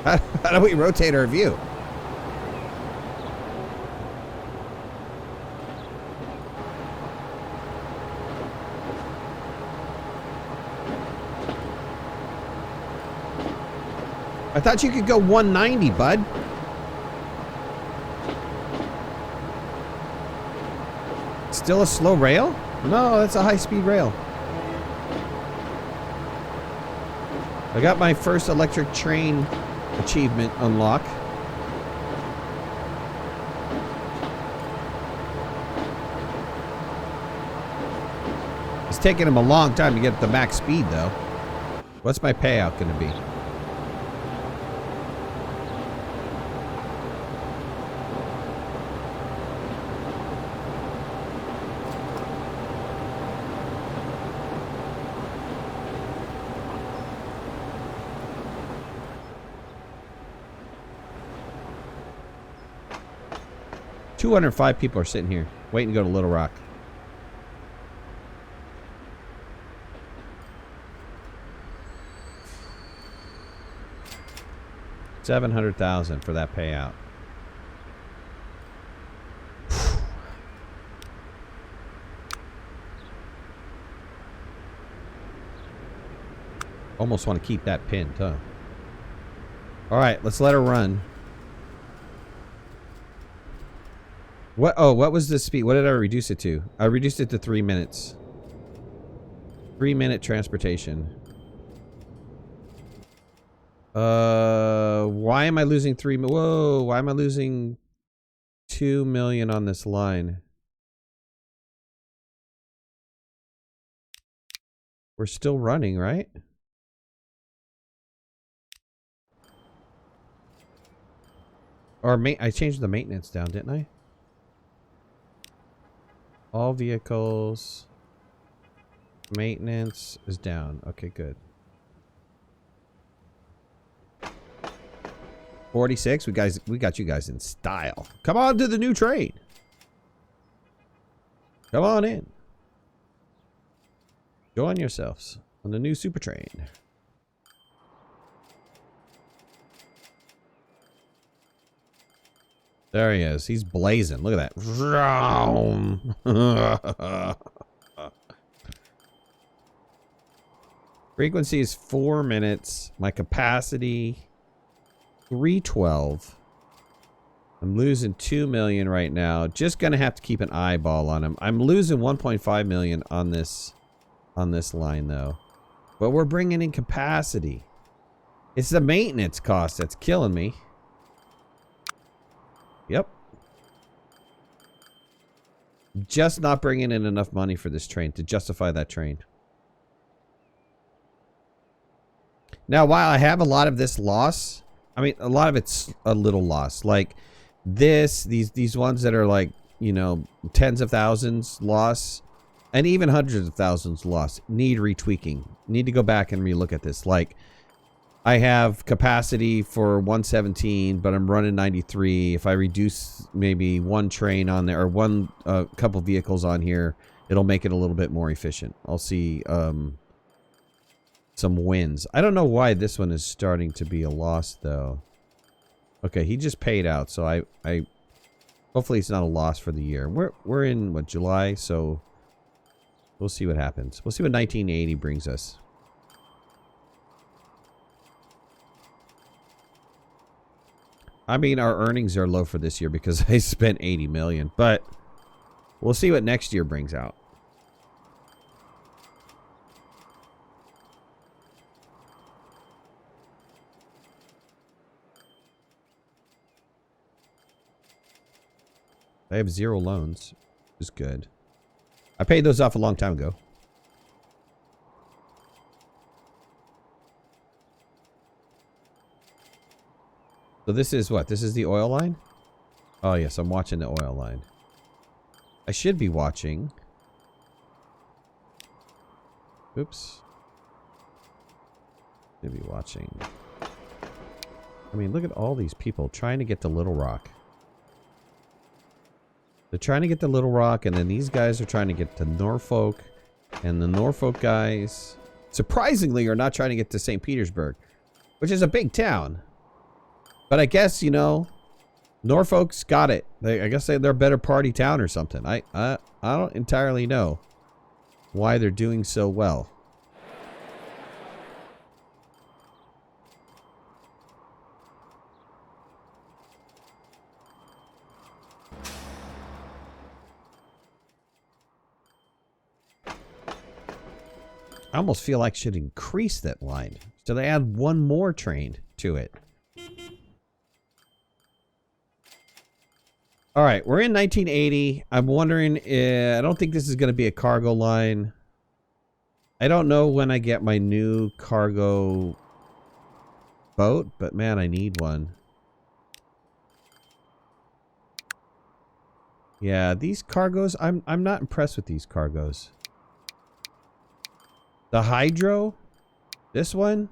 How do we rotate our view? I thought you could go 190, bud. Still a slow rail? No, that's a high-speed rail. I got my first electric train achievement unlock. It's taking him a long time to get the max speed, though. What's my payout going to be? $205 people are sitting here waiting to go to Little Rock. $700,000 for that payout. Almost want to keep that pinned, huh? All right, let's let her run. What? Oh, what was the speed? What did I reduce it to? I reduced it to 3 minutes. 3-minute transportation. Why am I losing Whoa, why am I losing 2 million on this line? We're still running, right? Or I changed the maintenance down, didn't I? All vehicles. Maintenance is down. Okay, good. 46. We got you guys in style. Come on to the new train. Come on in. Join yourselves on the new super train. There he is. He's blazing. Look at that. Frequency is 4 minutes. My capacity 312. I'm losing 2 million right now. Just gonna have to keep an eyeball on him. I'm losing 1.5 million on this line though. But we're bringing in capacity. It's the maintenance cost that's killing me. Yep. Just not bringing in enough money for this train to justify that train. Now, while I have a lot of this loss, I mean, a lot of it's a little loss. Like these ones that are like, you know, tens of thousands loss and even hundreds of thousands loss need retweaking. Need to go back and relook at this. Like, I have capacity for 117, but I'm running 93. If I reduce maybe one train on there or one couple vehicles on here, it'll make it a little bit more efficient. I'll see some wins. I don't know why this one is starting to be a loss though. Okay, he just paid out, so I hopefully it's not a loss for the year. We're in what, July, so we'll see what happens. We'll see what 1980 brings us. I mean, our earnings are low for this year because I spent 80 million, but we'll see what next year brings out. I have 0 loans, which is good. I paid those off a long time ago. So this is what? This is the oil line? Oh, yes, I'm watching the oil line. I should be watching. Oops. Should be watching. I mean, look at all these people trying to get to Little Rock. They're trying to get to Little Rock, and then these guys are trying to get to Norfolk. And the Norfolk guys, surprisingly, are not trying to get to St. Petersburg, which is a big town. But I guess, you know, Norfolk's got it. I guess they're a better party town or something. I don't entirely know why they're doing so well. I almost feel like I should increase that line. Should I add one more train to it? All right, we're in 1980. I'm wondering, I don't think this is going to be a cargo line. I don't know when I get my new cargo boat, but man, I need one. Yeah, these cargos, I'm not impressed with these cargos. The Hydro, this one,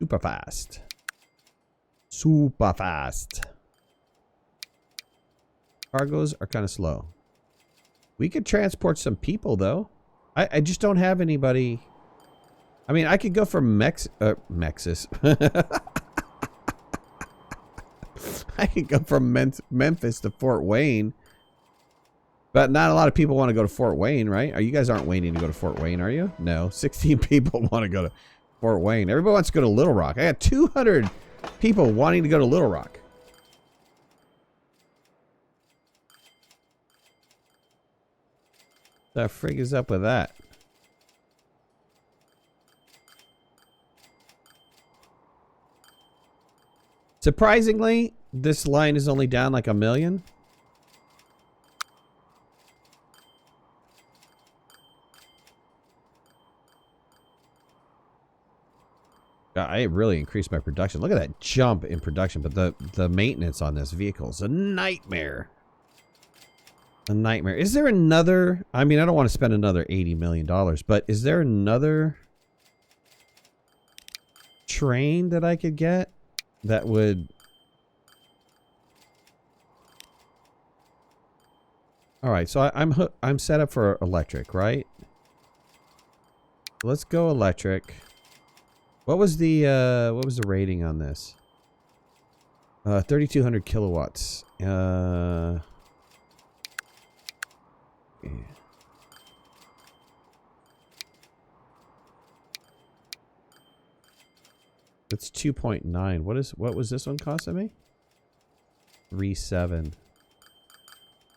super fast. Super fast. Cargos are kind of slow. We could transport some people, though. I just don't have anybody. I mean, I could go from Mexis. I could go from Memphis to Fort Wayne. But not a lot of people want to go to Fort Wayne, right? You guys aren't waiting to go to Fort Wayne, are you? No. 16 people want to go to Fort Wayne. Everybody wants to go to Little Rock. I got 200 people wanting to go to Little Rock. The frig is up with that? Surprisingly, this line is only down like 1 million. I really increased my production. Look at that jump in production, but the maintenance on this vehicle is a nightmare. A nightmare. Is there another... I mean, I don't want to spend another $80 million, but is there another train that I could get that would... Alright, so I'm set up for electric, right? Let's go electric. What was the rating on this? 3,200 kilowatts. Yeah. It's 2.9. What was this one costing me? 3.7.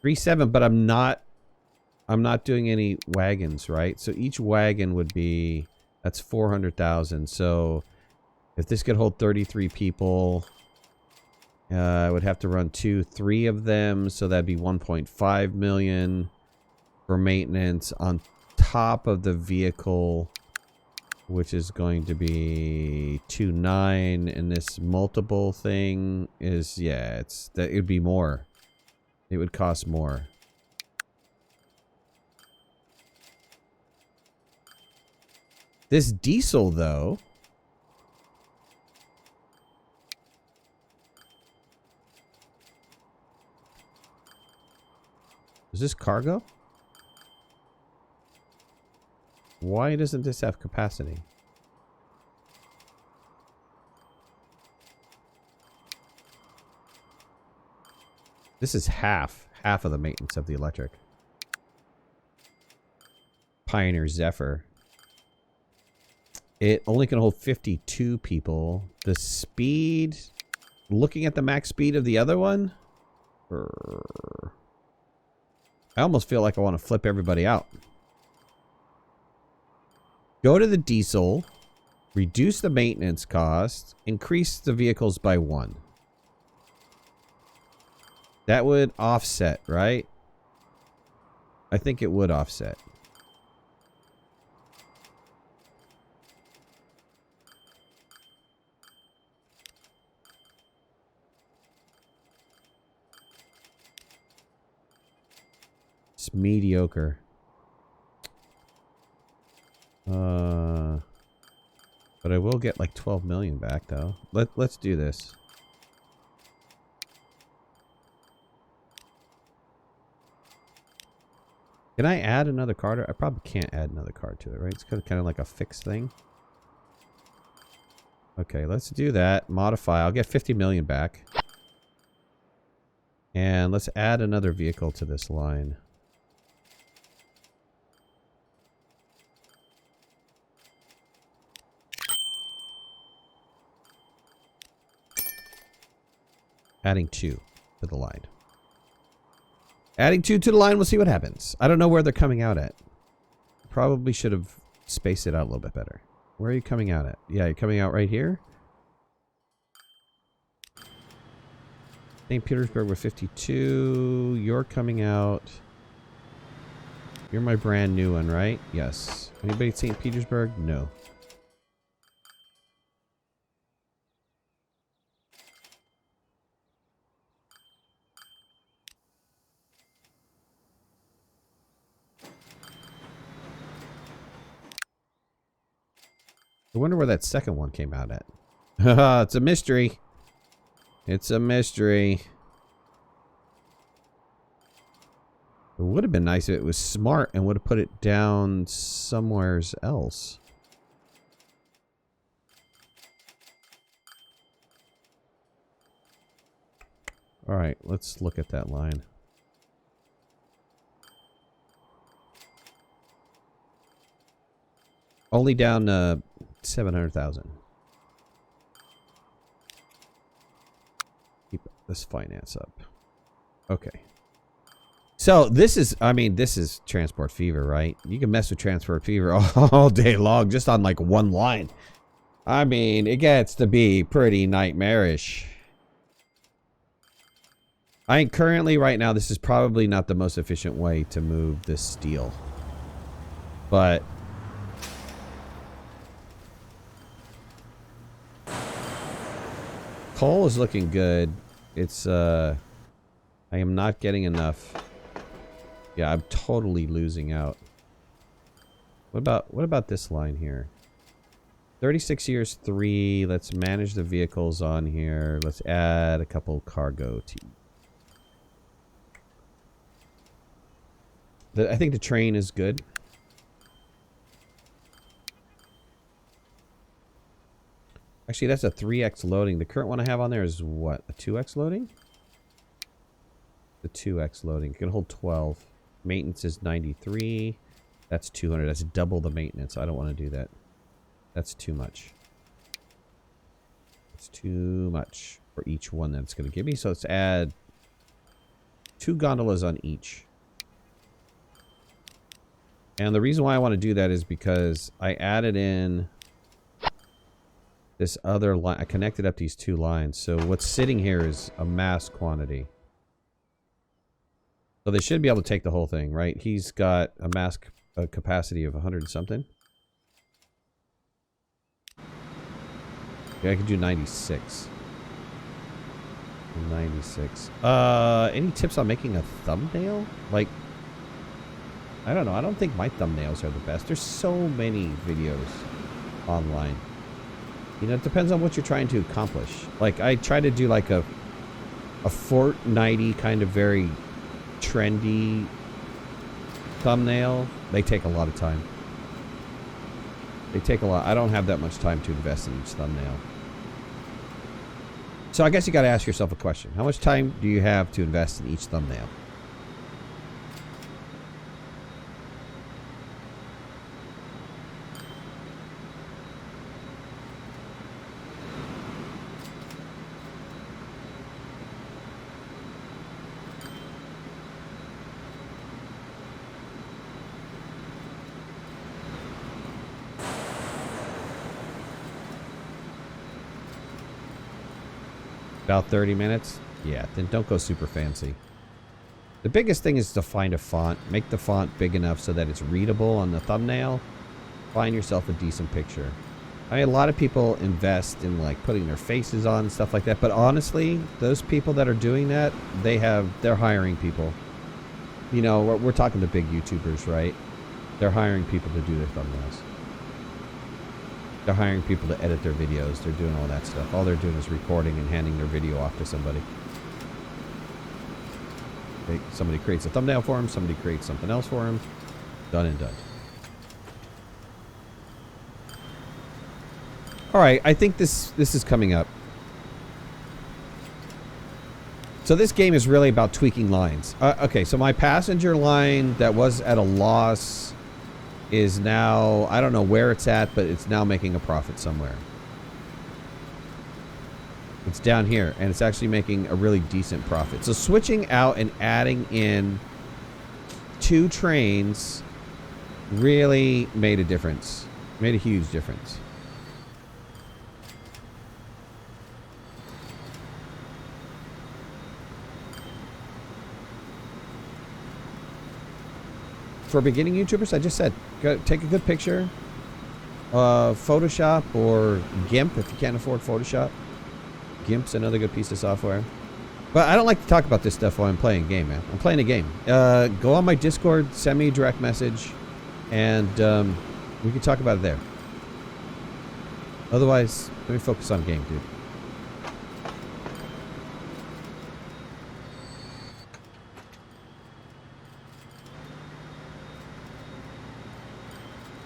3.7, but I'm not doing any wagons, right? So each wagon would be, that's 400,000. So if this could hold 33 people, I would have to run 3 of them, so that'd be 1.5 million for maintenance on top of the vehicle, which is going to be 2.9, and this multiple thing is, yeah, it would be more. It would cost more. This diesel, though, is this cargo? Why doesn't this have capacity? This is half of the maintenance of the electric. Pioneer Zephyr. It only can hold 52 people. The speed, looking at the max speed of the other one, I almost feel like I want to flip everybody out. Go to the diesel, reduce the maintenance cost, increase the vehicles by 1. That would offset, right? I think it would offset. It's mediocre. But I will get like 12 million back though. Let's do this. Can I add another card? I probably can't add another card to it, right? It's kind of like a fixed thing. Okay, let's do that. Modify. I'll get 50 million back. And let's add another vehicle to this line. Adding 2 to the line. Adding 2 to the line, we'll see what happens. I don't know where they're coming out at. Probably should have spaced it out a little bit better. Where are you coming out at? Yeah, you're coming out right here. St. Petersburg with 52. You're coming out. You're my brand new one, right? Yes. Anybody at St. Petersburg? No. I wonder where that second one came out at. It's a mystery. It's a mystery. It would have been nice if it was smart and would have put it down somewhere else. Alright, let's look at that line. Only down 700,000. Keep this finance up. Okay. So this is, I mean, this is Transport Fever, right? You can mess with Transport Fever all day long just on like one line. I mean, it gets to be pretty nightmarish. I think currently right now this is probably not the most efficient way to move this steel. But coal is looking good. It's I am not getting enough. Yeah, I'm totally losing out. What about this line here? 36 years 3. Let's manage the vehicles on here. Let's add a couple cargo to. I think the train is good. Actually, that's a 3x loading. The current one I have on there is what? A 2x loading? The 2x loading. It can hold 12. Maintenance is 93. That's 200. That's double the maintenance. I don't want to do that. That's too much. It's too much for each one that it's going to give me. So let's add 2 gondolas on each. And the reason why I want to do that is because I added in this other line. I connected up these 2 lines. So what's sitting here is a mass quantity. So they should be able to take the whole thing, right? He's got a mass capacity of 100 and something. Yeah, I could do 96. 96. Any tips on making a thumbnail? Like, I don't know. I don't think my thumbnails are the best. There's so many videos online. You know, it depends on what you're trying to accomplish. Like, I try to do like a Fortnite-y kind of very trendy thumbnail. They take a lot of time. They take a lot. I don't have that much time to invest in each thumbnail. So I guess you got to ask yourself a question. How much time do you have to invest in each thumbnail? About 30 minutes? Yeah, then don't go super fancy. The biggest thing is to find a font. Make the font big enough so that it's readable on the thumbnail. Find yourself a decent picture. I mean, a lot of people invest in like putting their faces on and stuff like that. But honestly, those people that are doing that, they're hiring people. You know, we're talking to big YouTubers, right? They're hiring people to do their thumbnails. They're hiring people to edit their videos. They're doing all that stuff. All they're doing is recording and handing their video off to somebody. Somebody creates a thumbnail for them. Somebody creates something else for them. Done and done. All right, I think this is coming up. So this game is really about tweaking lines. Okay, so my passenger line that was at a loss is now, I don't know where it's at, but it's now making a profit somewhere. It's down here, and it's actually making a really decent profit. So switching out and adding in 2 trains really made a difference. Made a huge difference. For beginning YouTubers, I just said, go take a good picture. Photoshop or GIMP if you can't afford Photoshop. GIMP's another good piece of software. But I don't like to talk about this stuff while I'm playing a game, man. I'm playing a game. Go on my Discord, send me a direct message, and we can talk about it there. Otherwise, let me focus on game, dude.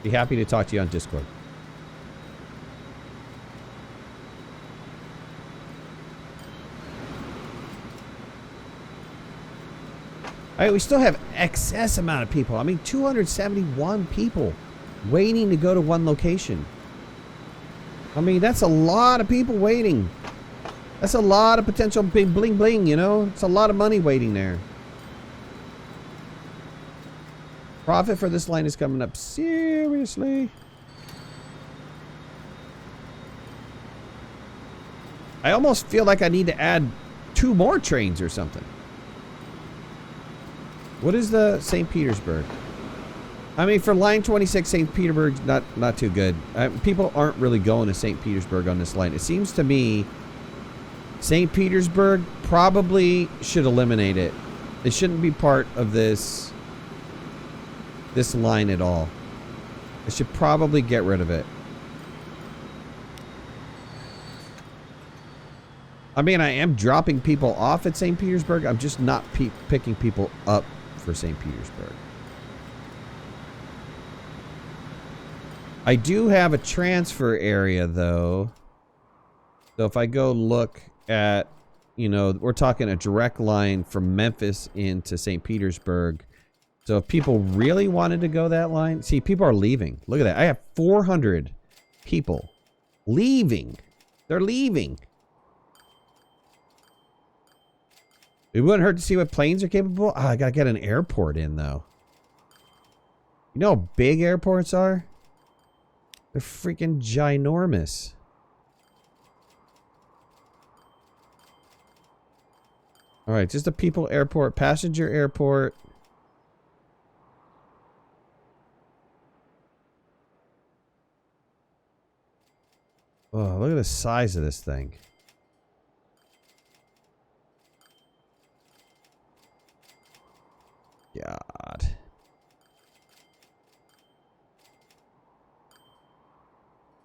Be happy to talk to you on Discord. All right, we still have excess amount of people. I mean, 271 people waiting to go to one location. I mean, that's a lot of people waiting. That's a lot of potential big bling bling, you know? It's a lot of money waiting there. Profit for this line is coming up seriously. I almost feel like I need to add 2 more trains or something. What is the St. Petersburg? I mean, for line 26, St. Petersburg's not too good. People aren't really going to St. Petersburg on this line. It seems to me St. Petersburg probably should eliminate it. It shouldn't be part of this line at all. I should probably get rid of it. I mean, I am dropping people off at St. Petersburg. I'm just not picking people up for St. Petersburg. I do have a transfer area, though. So if I go look at, you know, we're talking a direct line from Memphis into St. Petersburg. So if people really wanted to go that line, see, people are leaving. Look at that. I have 400 people leaving. They're leaving. It wouldn't hurt to see what planes are capable. Oh, I gotta get an airport in, though. You know how big airports are? They're freaking ginormous. All right, just a people airport, passenger airport. Oh, look at the size of this thing. God.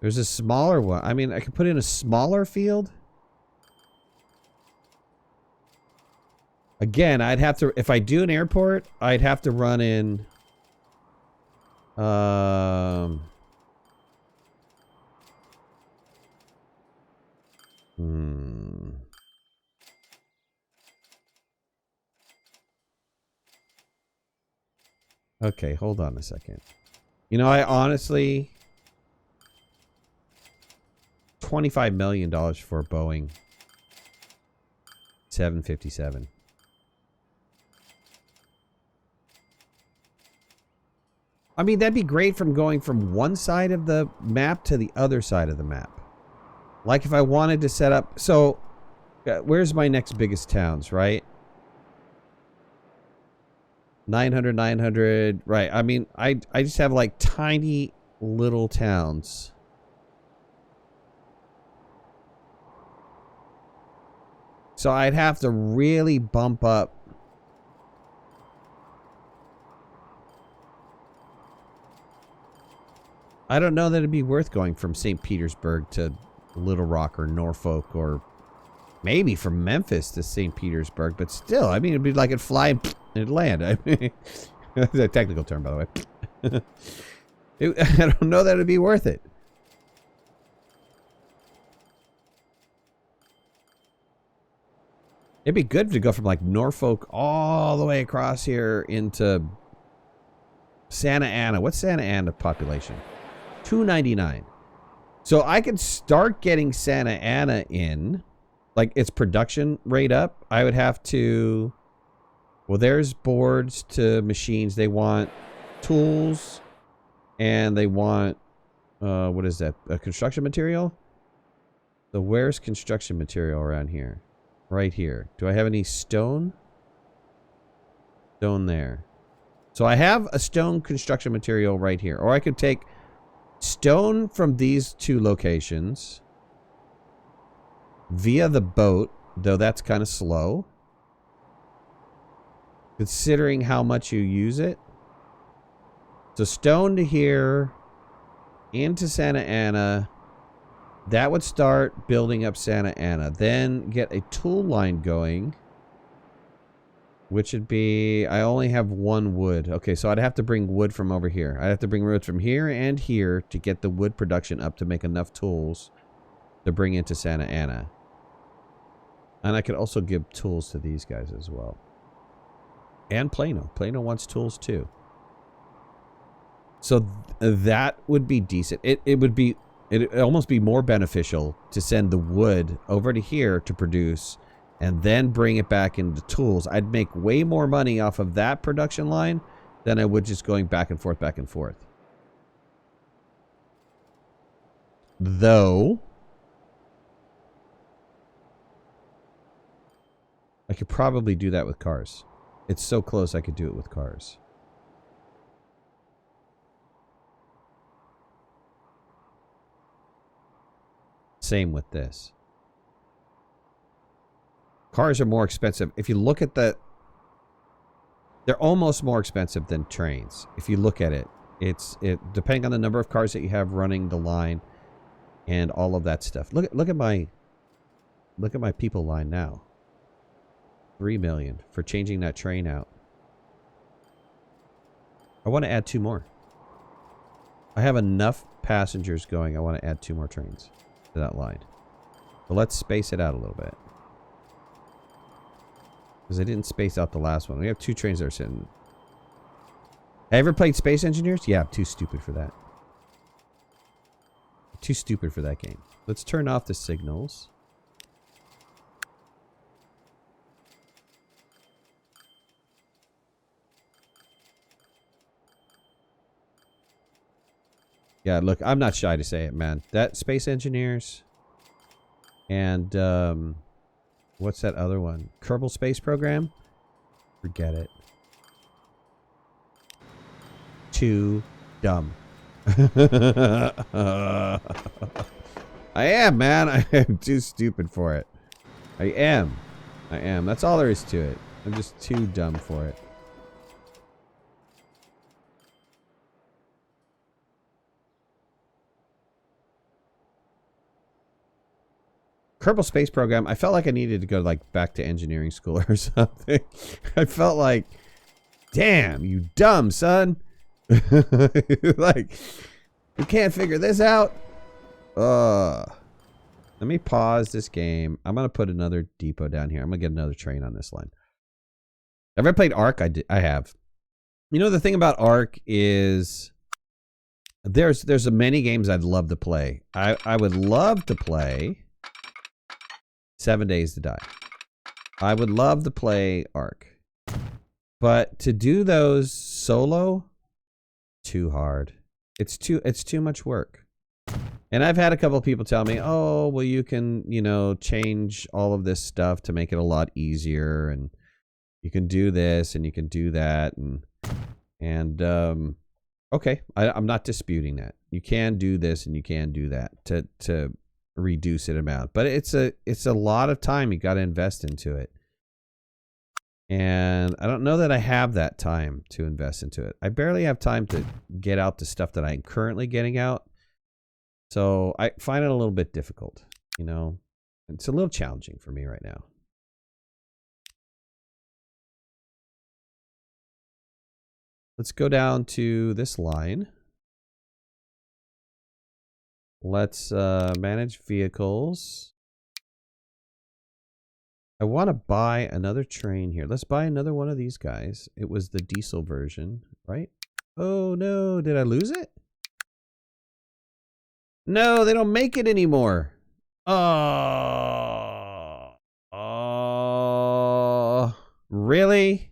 There's a smaller one. I mean, I could put in a smaller field. Again, I'd have to, if I do an airport, I'd have to run in Okay, hold on a second. You know, I honestly... $25 million for a Boeing 757. I mean, that'd be great from going from one side of the map to the other side of the map. Like if I wanted to set up... So, where's my next biggest towns, right? 900, 900. Right. I mean, I just have like tiny little towns. So I'd have to really bump up. I don't know that it'd be worth going from St. Petersburg to Little Rock or Norfolk, or maybe from Memphis to St. Petersburg, but still, I mean, it'd be like it'd fly and it'd land. I mean, that's a technical term, by the way. I don't know that it'd be worth it. It'd be good to go from like Norfolk all the way across here into Santa Ana. What's Santa Ana population? 299. So I could start getting Santa Ana in, like its production rate up. I would have to, well, there's boards to machines. They want tools and they want, what is that? Construction material? So where's construction material around here? Right here. Do I have any stone? Stone there. So I have a stone construction material right here. Or I could take stone from these two locations via the boat, though that's kind of slow, considering how much you use it. So stone to here, into Santa Ana. That would start building up Santa Ana. Then get a tool line going, which would be, I only have one wood. Okay, so I'd have to bring wood from over here. I'd have to bring wood from here and here to get the wood production up to make enough tools to bring into Santa Ana. And I could also give tools to these guys as well. And Plano. Plano wants tools too. So that would be decent. It would be... It'd almost be more beneficial to send the wood over to here to produce and then bring it back into tools. I'd make way more money off of that production line than I would just going back and forth, back and forth. Though, I could probably do that with cars. It's so close I could do it with cars. Same with this. Cars are more expensive. If you look at the... They're almost more expensive than trains. If you look at it. It depending on the number of cars that you have running the line and all of that stuff. Look at my people line now. 3 million for changing that train out. I want to add 2 more. I have enough passengers going. I want to add 2 more trains to that line. But let's space it out a little bit. Because I didn't space out the last one. We have 2 trains that are sitting. Have you ever played Space Engineers? Yeah, I'm too stupid for that. I'm too stupid for that game. Let's turn off the signals. Yeah, look, I'm not shy to say it, man. That Space Engineers and what's that other one? Kerbal Space Program? Forget it. Too dumb. I am, man. I am too stupid for it. I am. That's all there is to it. I'm just too dumb for it. Kerbal Space Program, I felt like I needed to go like back to engineering school or something. I felt like, damn, you dumb son. Like, you can't figure this out. Let me pause this game. I'm gonna put another depot down here. I'm gonna get another train on this line. Have I played Ark? I have. You know, the thing about Ark is there's many games I'd love to play. I would love to play 7 Days to Die. I would love to play Ark. But to do those solo, too hard. It's too much work. And I've had a couple of people tell me, "Oh, well, you can, you know, change all of this stuff to make it a lot easier, and you can do this and you can do that." And okay, I'm not disputing that. You can do this and you can do that to reduce it amount, but it's a lot of time you got to invest into it. And I don't know that I have that time to invest into it. I barely have time to get out the stuff that I'm currently getting out. So I find it a little bit difficult, you know. It's a little challenging for me right now. Let's go down to this line. Let's manage vehicles. I want to buy another train here. Let's buy another one of these guys. It was the diesel version, right? Oh no, did I lose it? No, they don't make it anymore. Oh, really?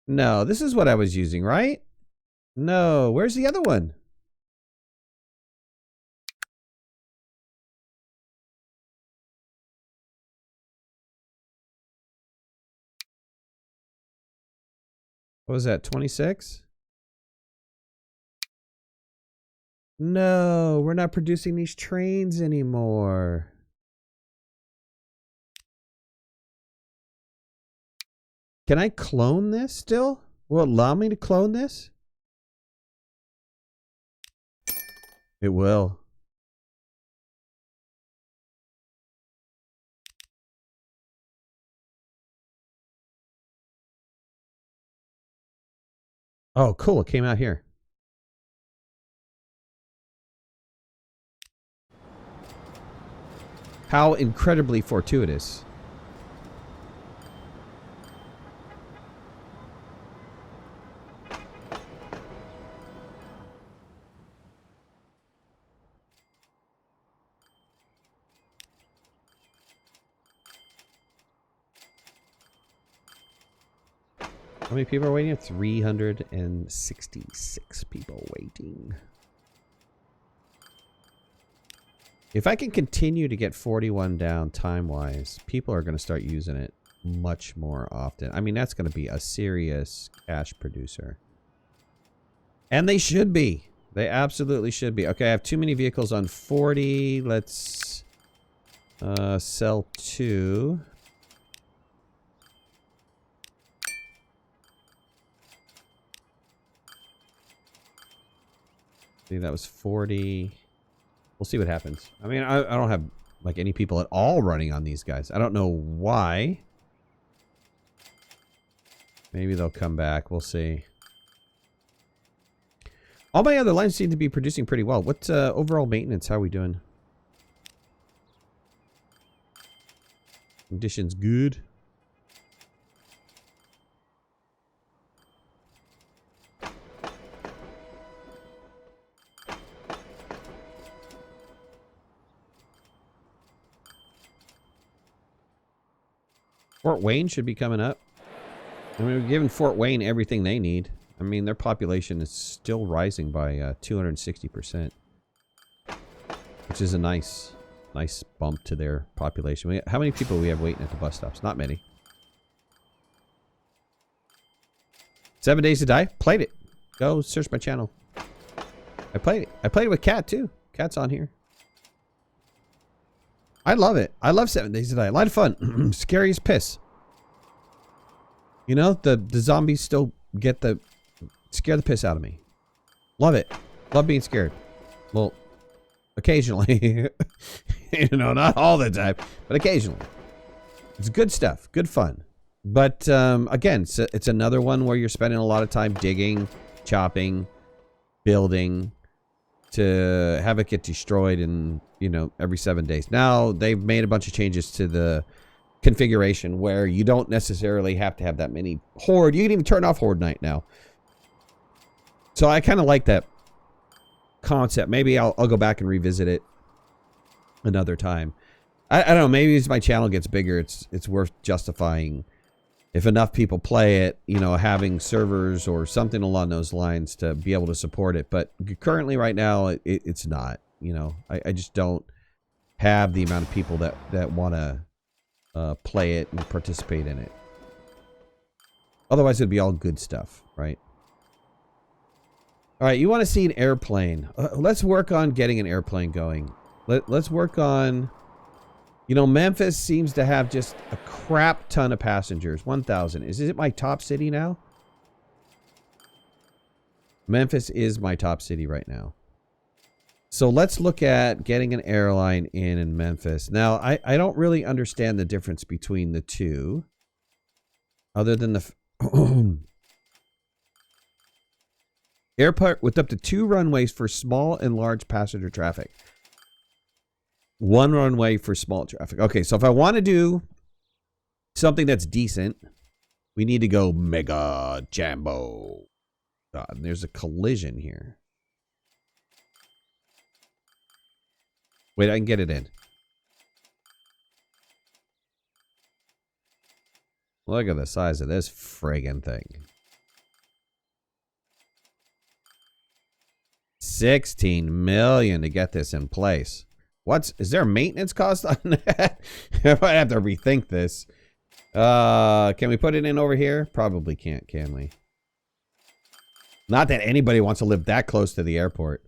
No, this is what I was using, right? No, where's the other one? What was that, 26? No, we're not producing these trains anymore. Can I clone this still? Will it allow me to clone this? It will. Oh, cool. It came out here. How incredibly fortuitous. How many people are waiting? 366 people waiting. If I can continue to get 41 down time-wise, people are going to start using it much more often. I mean, that's going to be a serious cash producer. And they should be. They absolutely should be. Okay, I have too many vehicles on 40. Let's sell 2. See, that was 40. We'll see what happens. I mean, I don't have like any people at all running on these guys. I don't know why. Maybe they'll come back. We'll see. All my other lines seem to be producing pretty well. What's overall maintenance? How are we doing? Conditions good. Fort Wayne should be coming up. I mean, we're giving Fort Wayne everything they need. I mean, their population is still rising by 260%, which is a nice bump to their population. How many people do we have waiting at the bus stops? Not many. 7 Days to Die. Played it. Go search my channel. I played it. I played it with Cat too. Cat's on here. I love it. I love 7 Days to Die. A lot of fun. Scary as piss. You know, the zombies still get scare the piss out of me. Love it. Love being scared. Well, occasionally. You know, not all the time, but occasionally. It's good stuff. Good fun. But again, it's another one where you're spending a lot of time digging, chopping, building to have it get destroyed in, you know, every 7 days. Now, they've made a bunch of changes to the configuration where you don't necessarily have to have that many horde. You can even turn off horde night now. So I kind of like that concept. Maybe I'll go back and revisit it another time. I don't know. Maybe as my channel gets bigger, it's worth justifying, if enough people play it, you know, having servers or something along those lines to be able to support it. But currently, right now, it's not. You know, I just don't have the amount of people that want to play it and participate in it. Otherwise, it'd be all good stuff, right? All right, you want to see an airplane. Let's work on getting an airplane going. Let's work on... You know, Memphis seems to have just a crap ton of passengers. 1,000. Is it my top city now? Memphis is my top city right now. So let's look at getting an airline in Memphis. Now, I don't really understand the difference between the two. Other than the... Airport with up to 2 runways for small and large passenger traffic. 1 runway for small traffic. Okay, so if I want to do something that's decent, we need to go mega jumbo. God, there's a collision here. Wait, I can get it in. Look at the size of this friggin' thing. 16 million to get this in place. Is there a maintenance cost on that? I might have to rethink this. Can we put it in over here? Probably can't, can we? Not that anybody wants to live that close to the airport.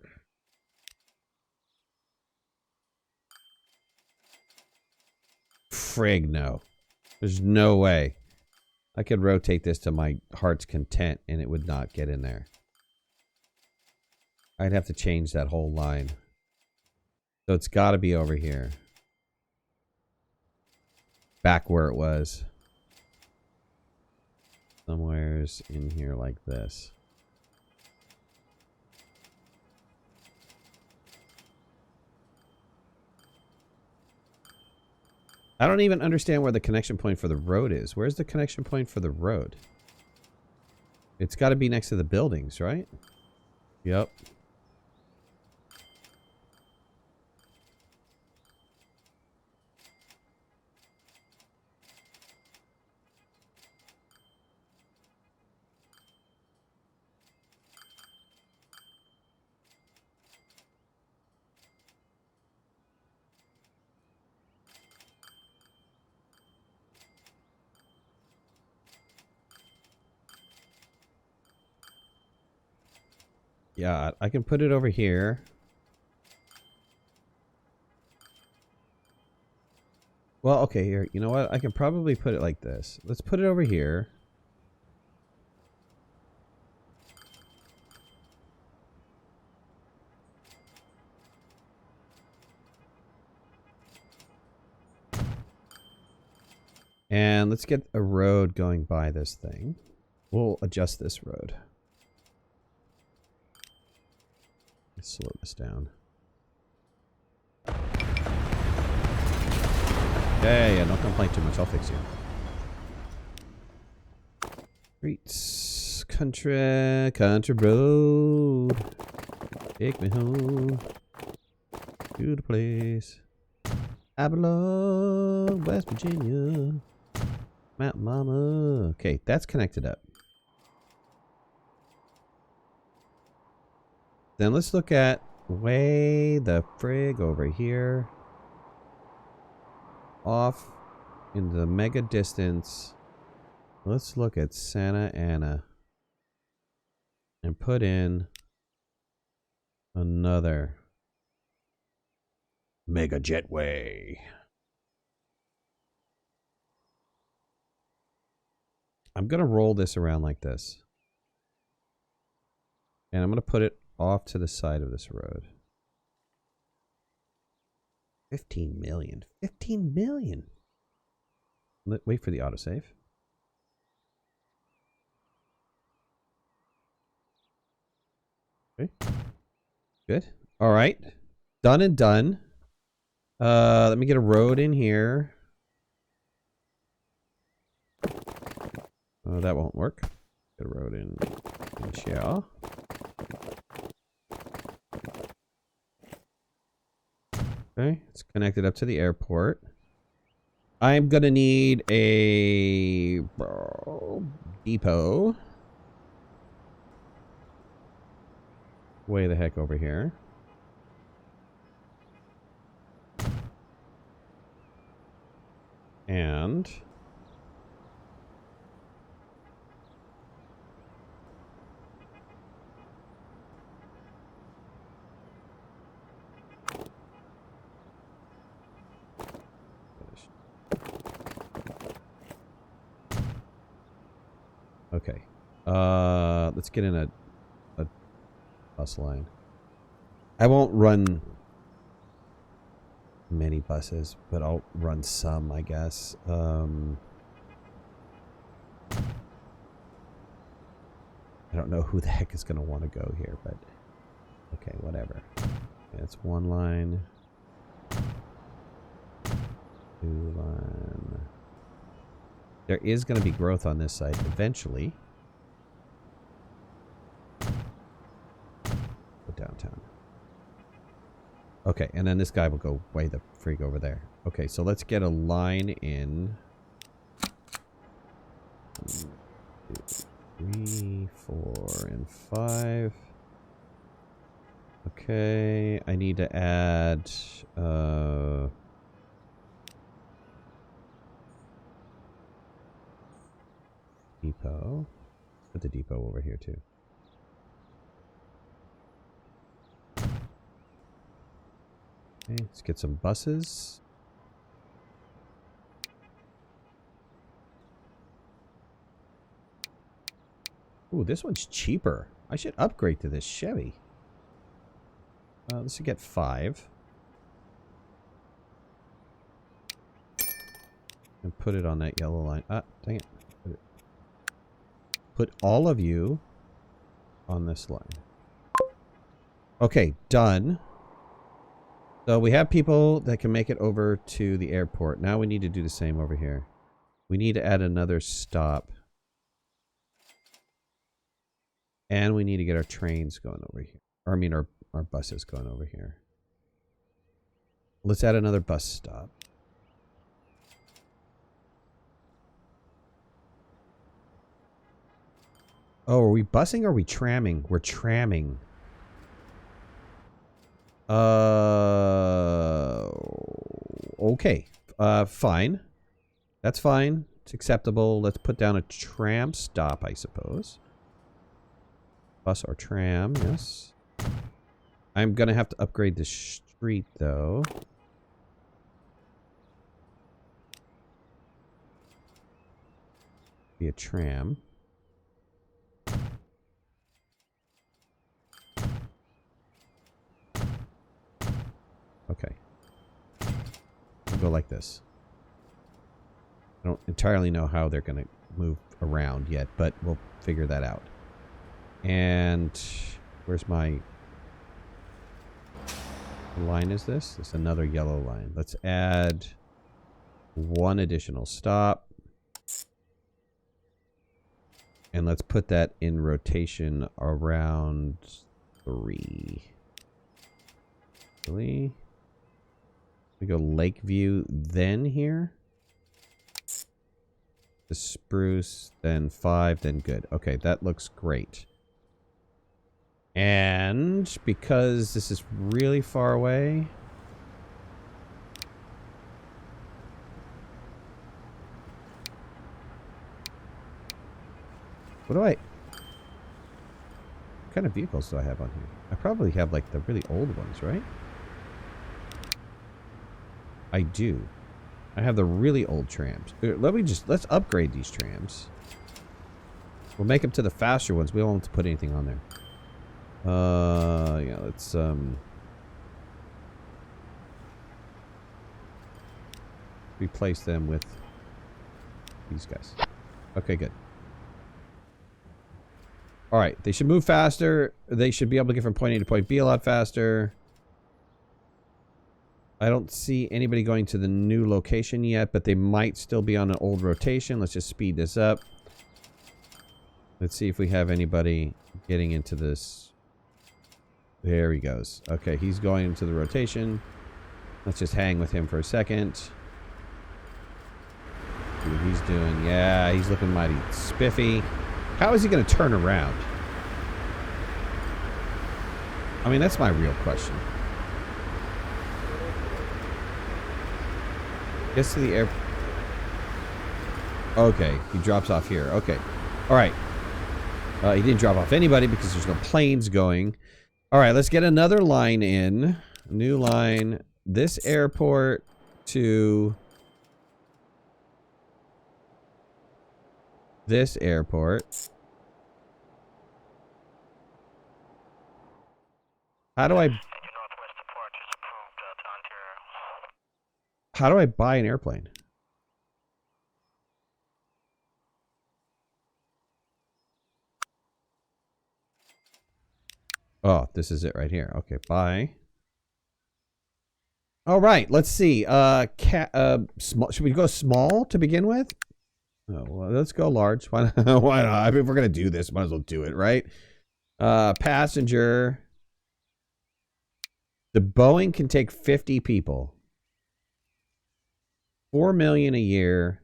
Frig, no. There's no way. I could rotate this to my heart's content and it would not get in there. I'd have to change that whole line. So it's got to be over here. Back where it was. Somewhere's in here like this. I don't even understand where the connection point for the road is. Where's the connection point for the road? It's got to be next to the buildings, right? Yep. Yeah, I can put it over here. Well, okay, here. You know what? I can probably put it like this. Let's put it over here. And let's get a road going by this thing. We'll adjust this road. Let's slow this down. Yeah, don't complain too much. I'll fix you. Streets, country road. Take me home to the place I belong, West Virginia, Mountain Mama. Okay, that's connected up. Then let's look at way the frig over here. Off into the mega distance. Let's look at Santa Ana. And put in another mega jetway. I'm going to roll this around like this. And I'm going to put it off to the side of this road. 15 million. 15 million. Wait for the autosave. Okay. Good. All right. Done and done. Let me get a road in here. That won't work. Get a road in here. Okay, it's connected up to the airport. I'm gonna need a depot. Way the heck over here. And okay. Let's get in a bus line. I won't run many buses, but I'll run some, I guess. I don't know who the heck is going to want to go here, but okay, whatever. It's one line. Two line. There is going to be growth on this side eventually. Go downtown. Okay, and then this guy will go way the freak over there. Okay, so let's get a line in. 1, 2, 3, 4, and 5. Okay, I need to add depot. Put the depot over here too. Okay, let's get some buses. Ooh, this one's cheaper. I should upgrade to this Chevy. Let's get 5. And put it on that yellow line. Ah, dang it. Put all of you on this line. Okay, done. So we have people that can make it over to the airport. Now we need to do the same over here. We need to add another stop. And we need to get our trains going over here. Or I mean our buses going over here. Let's add another bus stop. Oh, are we busing or are we tramming? We're tramming. Okay. Fine. That's fine. It's acceptable. Let's put down a tram stop, I suppose. Bus or tram, yes. I'm gonna have to upgrade the street, though. Be a tram. Okay. We'll go like this. I don't entirely know how they're going to move around yet, but we'll figure that out. And where's my line is this? It's another yellow line. Let's add one additional stop. And let's put that in rotation around 3. Really? We go Lakeview, then here. The Spruce, then 5, then good. Okay, that looks great. And because this is really far away, what kind of vehicles do I have on here? I probably have like the really old ones, right? I do. I have the really old trams. Let's upgrade these trams. We'll make them to the faster ones. We don't have to put anything on there. Yeah, let's replace them with these guys. Okay, good. Alright, they should move faster. They should be able to get from point A to point B a lot faster. I don't see anybody going to the new location yet, but they might still be on an old rotation. Let's just speed this up. Let's see if we have anybody getting into this. There he goes. Okay, he's going into the rotation. Let's just hang with him for a second. See what he's doing. Yeah, he's looking mighty spiffy. How is he going to turn around? I mean, that's my real question. Gets to the air. Okay, he drops off here. Okay. All right. He didn't drop off anybody because there's no planes going. All right, let's get another line in. New line. This airport to this airport. How do I buy an airplane? Oh, this is it right here. Okay, buy. All right, let's see. Small. Should we go small to begin with? Oh, well, let's go large. Why not? Why not? I mean, if we're gonna do this, might as well do it, right? Passenger. The Boeing can take 50 people. 4 million a year.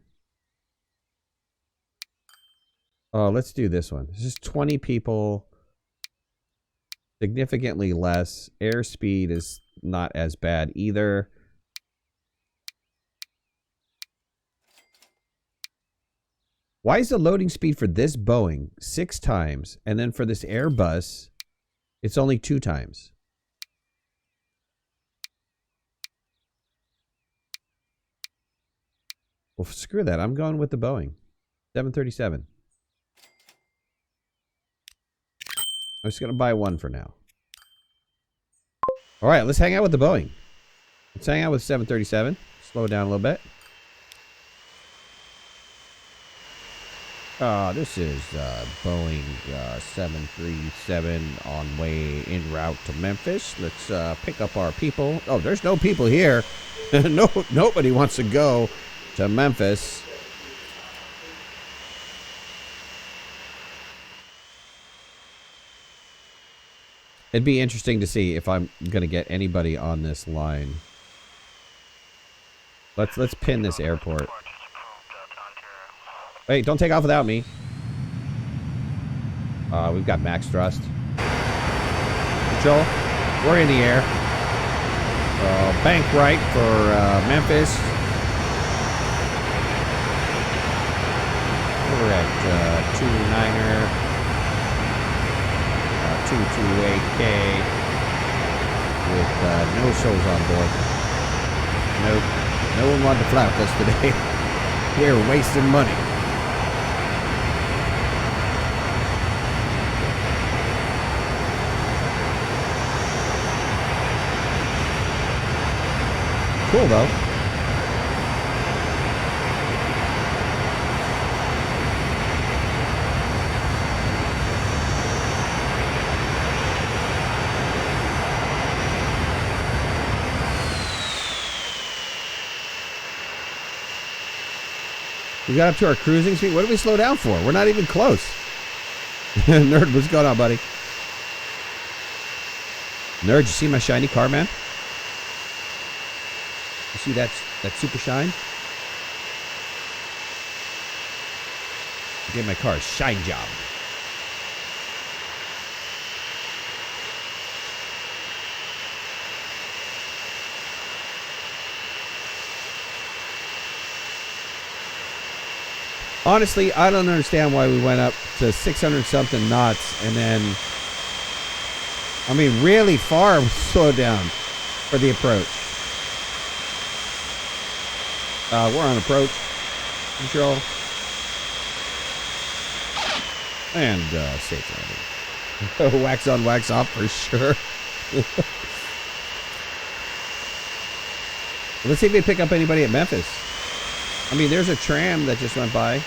Oh, let's do this one. This is 20 people. Significantly less. Airspeed is not as bad either. Why is the loading speed for this Boeing 6 times, and then for this Airbus, it's only 2 times? Well, screw that. I'm going with the Boeing 737. I'm just going to buy one for now. All right, let's hang out with the Boeing. Let's hang out with 737. Slow it down a little bit. This is Boeing 737 on way en route to Memphis. Let's pick up our people. Oh, there's no people here. Nobody wants to go to Memphis. It'd be interesting to see if I'm gonna get anybody on this line. Let's pin this airport. Wait, don't take off without me. We've got max thrust. Control. We're in the air. Bank right for Memphis. We're at 29er. 228K with no souls on board. Nope. No one wanted to fly with us today. We're wasting money. Cool though. We got up to our cruising speed. What did we slow down for? We're not even close. Nerd, what's going on, buddy? Nerd, you see my shiny car, man? You see that super shine? I gave my car a shine job. Honestly, I don't understand why we went up to 600 something knots and then, I mean, really far slowed down for the approach. We're on approach. Control. And safe landing. Wax on, wax off for sure. Let's see if they pick up anybody at Memphis. I mean, there's a tram that just went by.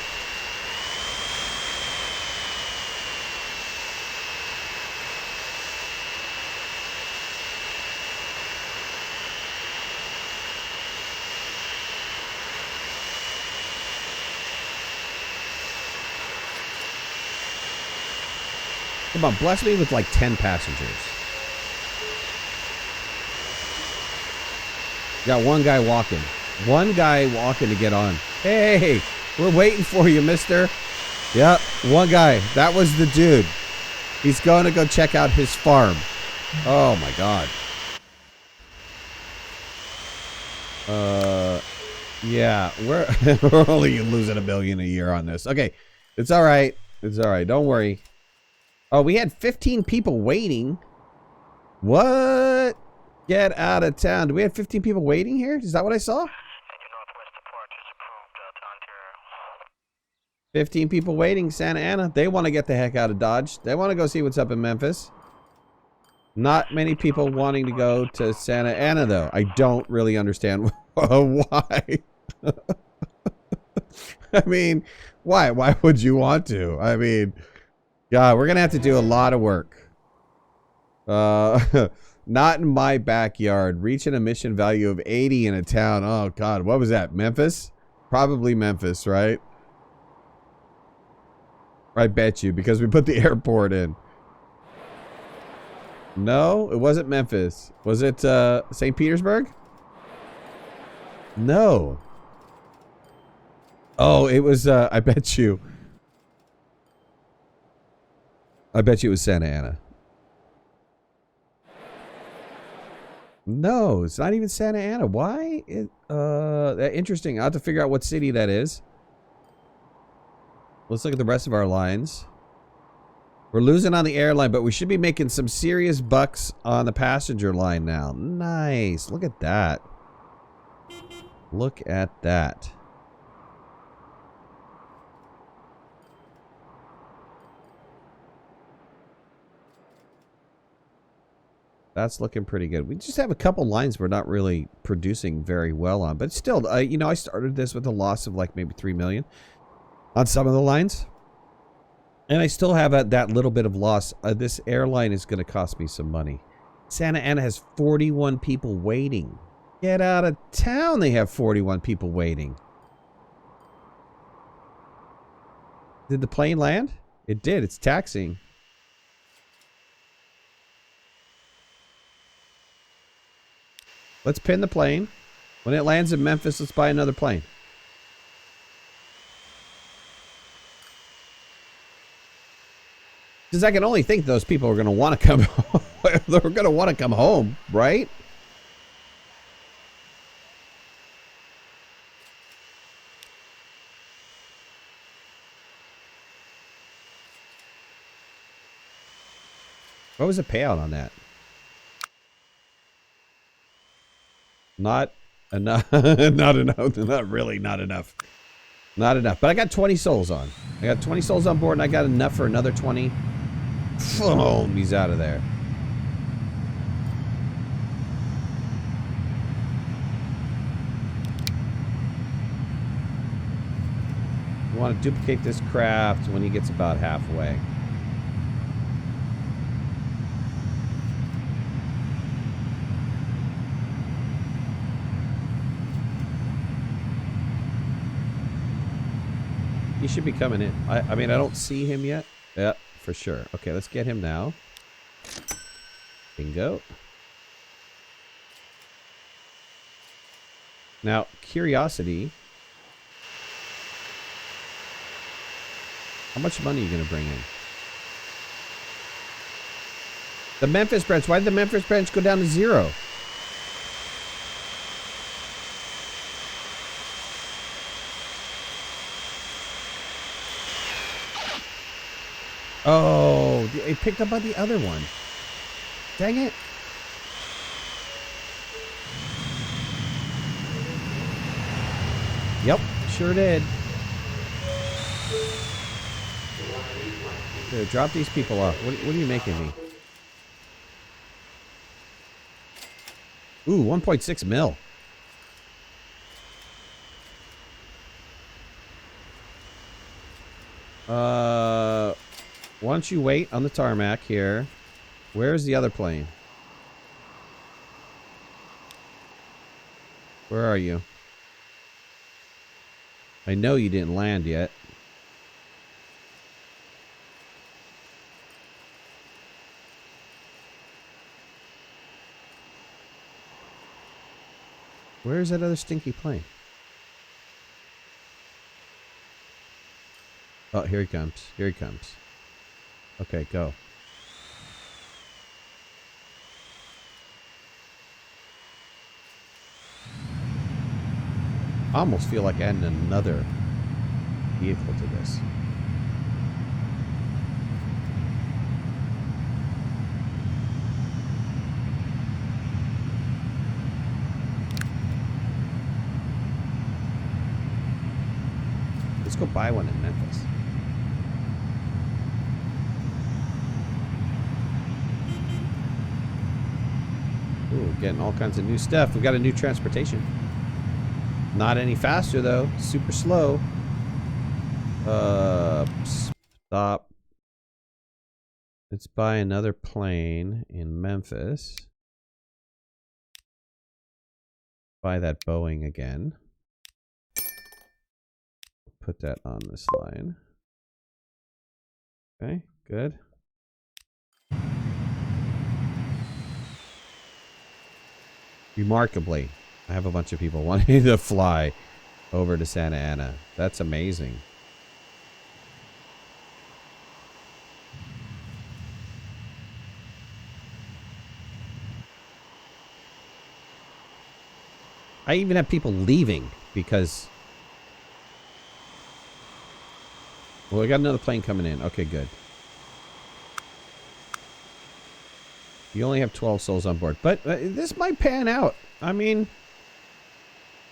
Come on, bless me with like 10 passengers. Got one guy walking. One guy walking to get on. Hey, we're waiting for you, mister. Yep, one guy. That was the dude. He's going to go check out his farm. Oh, my God. Yeah, we're only losing $1 million a year on this. Okay, it's all right. It's all right. Don't worry. Oh, we had 15 people waiting. What? Get out of town. Do we have 15 people waiting here? Is that what I saw? 15 people waiting, Santa Ana. They want to get the heck out of Dodge. They want to go see what's up in Memphis. Not many people wanting to go to Santa Ana, though. I don't really understand why. I mean, why? Why would you want to? I mean, God, we're going to have to do a lot of work. Not in my backyard. Reach an emission value of 80 in a town. Oh, God. What was that? Memphis? Probably Memphis, right? I bet you, because we put the airport in. No, it wasn't Memphis. Was it St. Petersburg? No. Oh, it was, I bet you. I bet you it was Santa Ana. No, it's not even Santa Ana. Why? Interesting. I'll have to figure out what city that is. Let's look at the rest of our lines. We're losing on the airline, but we should be making some serious bucks on the passenger line now. Nice. Look at that. Look at that. That's looking pretty good. We just have a couple lines we're not really producing very well on. But still, you know, I started this with a loss of like maybe 3 million on some of the lines. And I still have that little bit of loss. This airline is going to cost me some money. Santa Ana has 41 people waiting. Get out of town. They have 41 people waiting. Did the plane land? It did. It's taxiing. Let's pin the plane. When it lands in Memphis, let's buy another plane. Because I can only think those people are going to want to come home. They're going to want to come home, right? What was the payout on that? Not enough. Not enough. Not really. Not enough. Not enough. But I got 20 souls on. I got 20 souls on board, and I got enough for another 20. Boom, he's out of there. You want to duplicate this craft when he gets about halfway. He should be coming in. I mean, I don't see him yet. Yeah, for sure. Okay, let's get him now. Bingo. Now, Curiosity. How much money are you going to bring in? The Memphis branch. Why did the Memphis branch go down to 0? Oh, it picked up on the other one. Dang it. Yep, sure did. Here, drop these people off. What are you making me? Ooh, 1.6 mil. Why don't you wait on the tarmac here? Where's the other plane? Where are you? I know you didn't land yet. Where's that other stinky plane? Oh, here he comes. Here he comes. Okay, go. I almost feel like adding another vehicle to this. Let's go buy one in Memphis. Ooh, getting all kinds of new stuff. We got a new transportation. Not any faster though. Super slow. Stop. Let's buy another plane in Memphis. Buy that Boeing again. Put that on this line. Okay, good. Remarkably, I have a bunch of people wanting to fly over to Santa Ana. That's amazing. I even have people leaving because... Well, we got another plane coming in. Okay, good. You only have 12 souls on board. But this might pan out. I mean,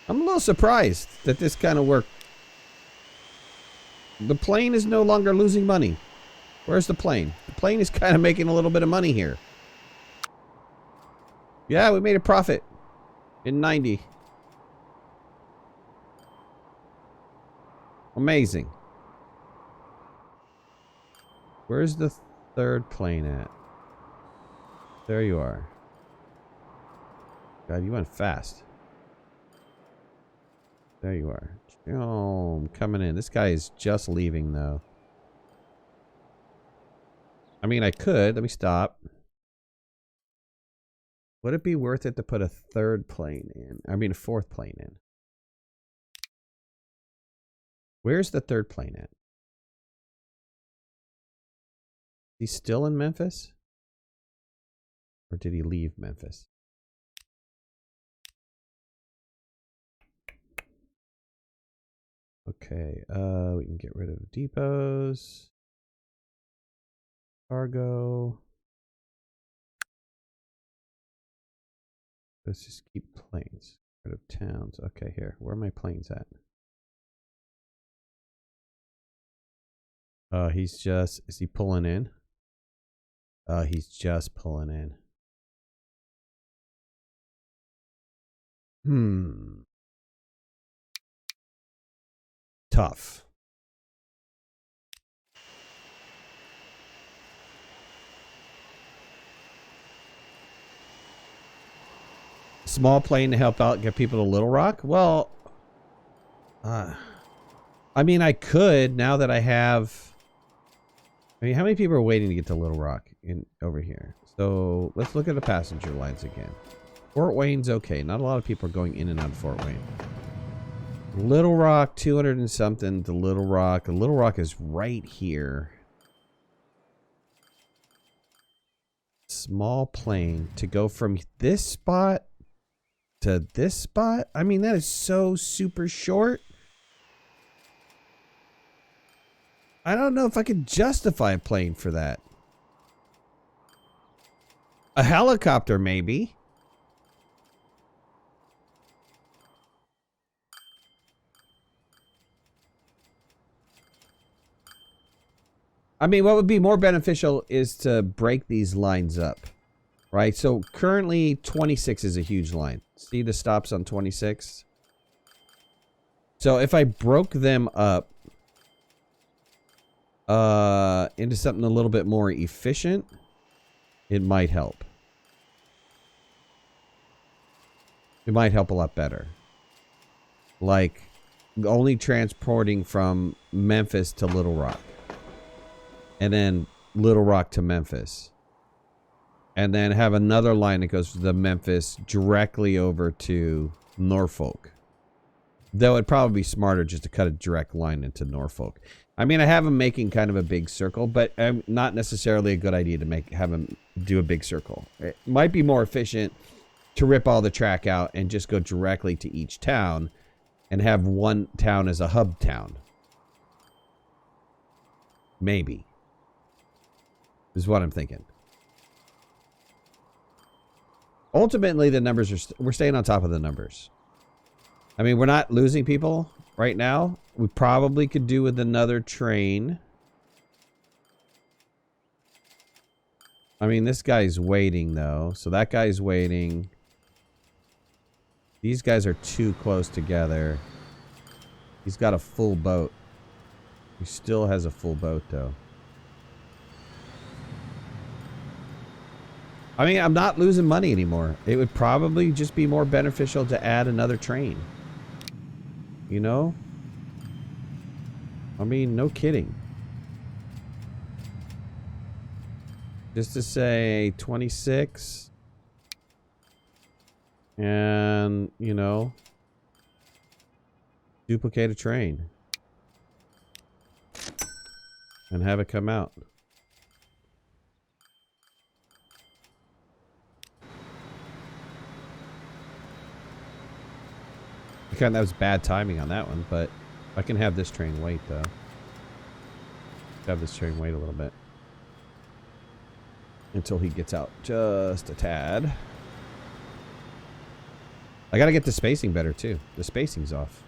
I'm a little surprised that this kind of worked. The plane is no longer losing money. Where's the plane? The plane is kind of making a little bit of money here. Yeah, we made a profit in 90. Amazing. Where's the third plane at? There you are. God, you went fast. There you are. Oh, I'm coming in. This guy is just leaving, though. I mean, I could. Let me stop. Would it be worth it to put a third plane in? I mean, a fourth plane in. Where's the third plane at? He's still in Memphis? Or did he leave Memphis? Okay, we can get rid of depots. Cargo. Let's just keep planes. Rid of towns. Okay, here. Where are my planes at? He's just... Is he pulling in? He's just pulling in. Tough. Small plane to help out, get people to Little Rock? Well, I mean, I could now that I have... I mean, how many people are waiting to get to Little Rock over here? So let's look at the passenger lines again. Fort Wayne's okay. Not a lot of people are going in and out of Fort Wayne. Little Rock, 200 and something to Little Rock. Little Rock is right here. Small plane to go from this spot to this spot. I mean, that is so super short. I don't know if I could justify a plane for that. A helicopter, maybe. I mean, what would be more beneficial is to break these lines up, right? So currently 26 is a huge line. See the stops on 26? So if I broke them up into something a little bit more efficient, it might help. It might help a lot better. Like only transporting from Memphis to Little Rock. And then Little Rock to Memphis. And then have another line that goes from the Memphis directly over to Norfolk. Though it'd probably be smarter just to cut a direct line into Norfolk. I mean, I have them making kind of a big circle, but not necessarily a good idea to have them do a big circle. It might be more efficient to rip all the track out and just go directly to each town and have one town as a hub town. Maybe. Is what I'm thinking. Ultimately, the numbers are... we're staying on top of the numbers. I mean, we're not losing people right now. We probably could do with another train. I mean, this guy's waiting, though. So that guy's waiting. These guys are too close together. He's got a full boat. He still has a full boat, though. I mean, I'm not losing money anymore. It would probably just be more beneficial to add another train. You know? I mean, no kidding. Just to say 26. And, you know, duplicate a train. And have it come out. That was bad timing on that one, but I can have this train wait, though. Have this train wait a little bit. Until he gets out just a tad. I gotta get the spacing better, too. The spacing's off.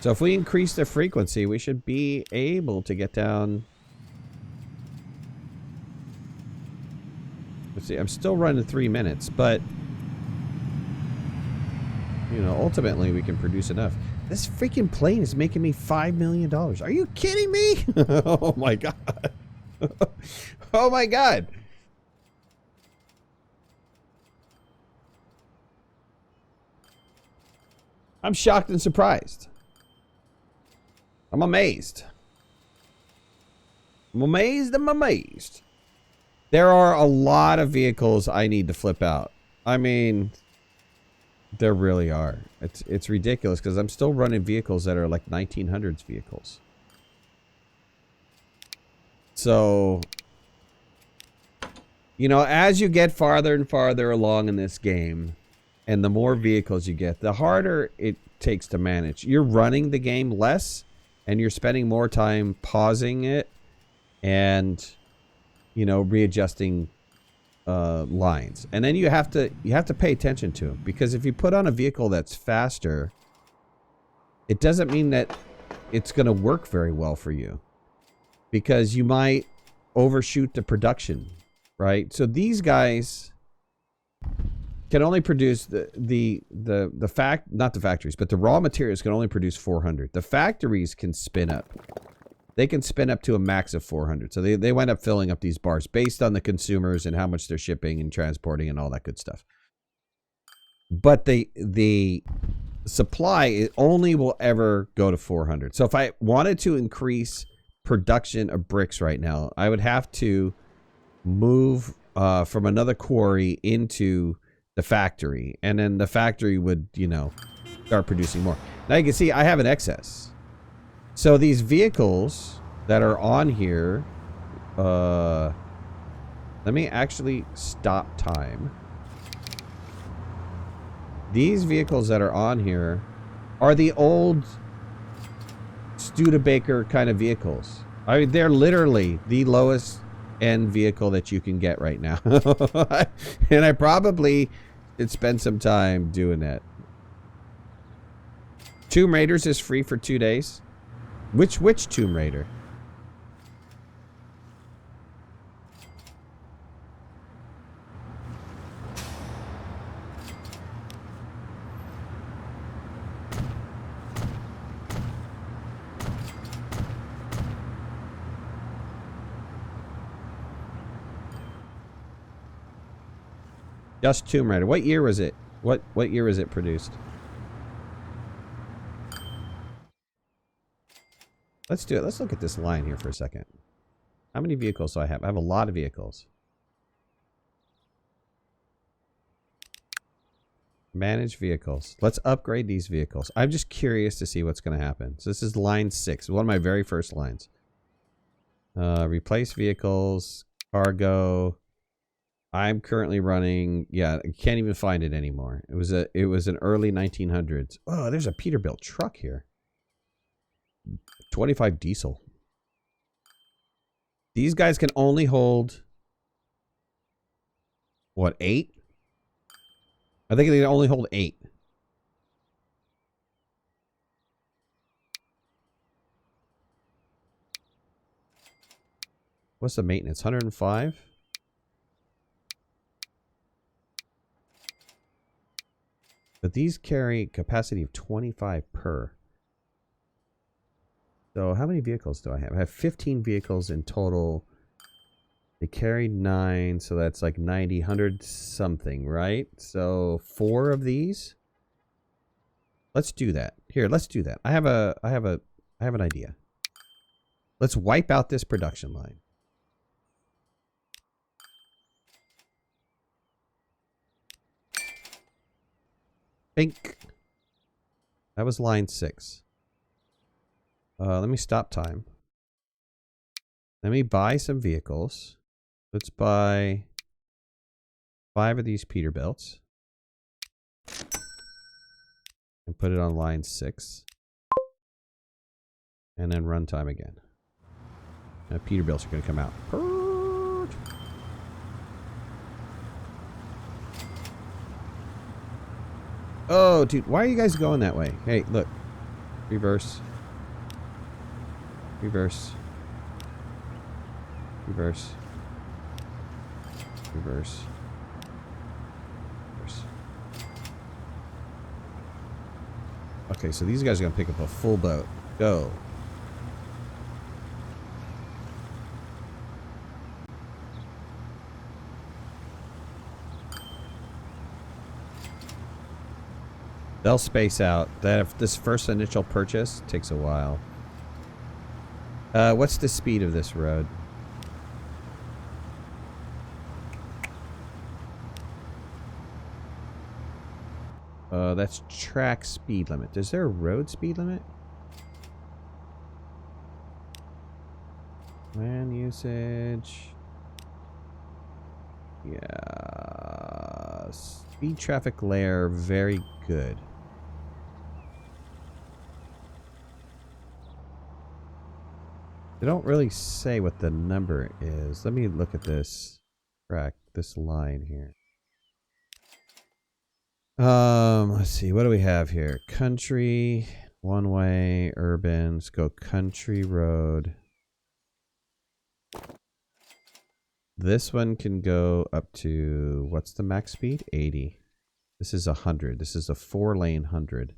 So if we increase the frequency, we should be able to get down. Let's see, I'm still running 3 minutes, but you know, ultimately we can produce enough. This freaking plane is making me $5 million. Are you kidding me? Oh my god. Oh my god. I'm shocked and surprised. I'm amazed. I'm amazed. There are a lot of vehicles I need to flip out. I mean, there really are. It's ridiculous because I'm still running vehicles that are like 1900s vehicles. So, you know, as you get farther and farther along in this game, and the more vehicles you get, the harder it takes to manage. You're running the game less, and you're spending more time pausing it and, you know, readjusting lines. And then you have to pay attention to them, because if you put on a vehicle that's faster, it doesn't mean that it's going to work very well for you, because you might overshoot the production, right? So these guys can only produce not the factories, but the raw materials can only produce 400. The factories can spin up. They can spin up to a max of 400. So they wind up filling up these bars based on the consumers and how much they're shipping and transporting and all that good stuff. But the supply, it only will ever go to 400. So if I wanted to increase production of bricks right now, I would have to move from another quarry into the factory, and then the factory would, you know, start producing more. Now you can see I have an excess. So these vehicles that are on here, let me actually stop time. These vehicles that are on here are the old Studebaker kind of vehicles. I mean, they're literally the lowest end vehicle that you can get right now. And I probably should spend some time doing that. Tomb Raiders is free for 2 days. Which Tomb Raider? Just Tomb Raider. What year was it? What year was it produced? Let's do it. Let's look at this line here for a second. How many vehicles do I have? I have a lot of vehicles. Manage vehicles. Let's upgrade these vehicles. I'm just curious to see what's going to happen. So this is line 6. One of my very first lines. Replace vehicles. Cargo. I'm currently running. Yeah, I can't even find it anymore. It was an early 1900s. Oh, there's a Peterbilt truck here. 25 diesel. These guys can only hold what, 8? I think they can only hold 8. What's the maintenance? 105? But these carry capacity of 25 per. So how many vehicles do I have? I have 15 vehicles in total. They carried 9, so that's like 90, 100 something, right? So 4 of these. Let's do that. Here, let's do that. I have an idea. Let's wipe out this production line. Bink. That was line 6. Let me stop time. Let me buy some vehicles. Let's buy 5 of these Peterbilts. And put it on line 6. And then run time again. Now Peterbilts are going to come out. Oh, dude, why are you guys going that way? Hey, look. Reverse. Reverse. Reverse. Reverse. Reverse. Okay, so these guys are going to pick up a full boat. Go. They'll space out. This first initial purchase takes a while. What's the speed of this road? That's track speed limit. Is there a road speed limit? Land usage. Yeah. Speed traffic layer, very good. They don't really say what the number is. Let me look at this track, this line here. Let's see. What do we have here? Country, one way, urban. Let's go country road. This one can go up to, what's the max speed? 80. This is 100. This is a 4-lane 100.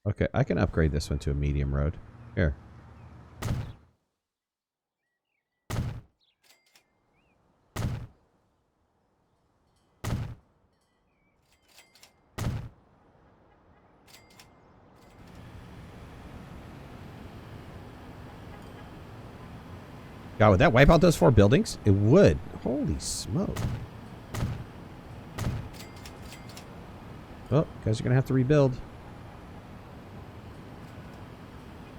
Okay, I can upgrade this one to a medium road. Here. God, would that wipe out those 4 buildings? It would. Holy smoke. Oh, guys are going to have to rebuild.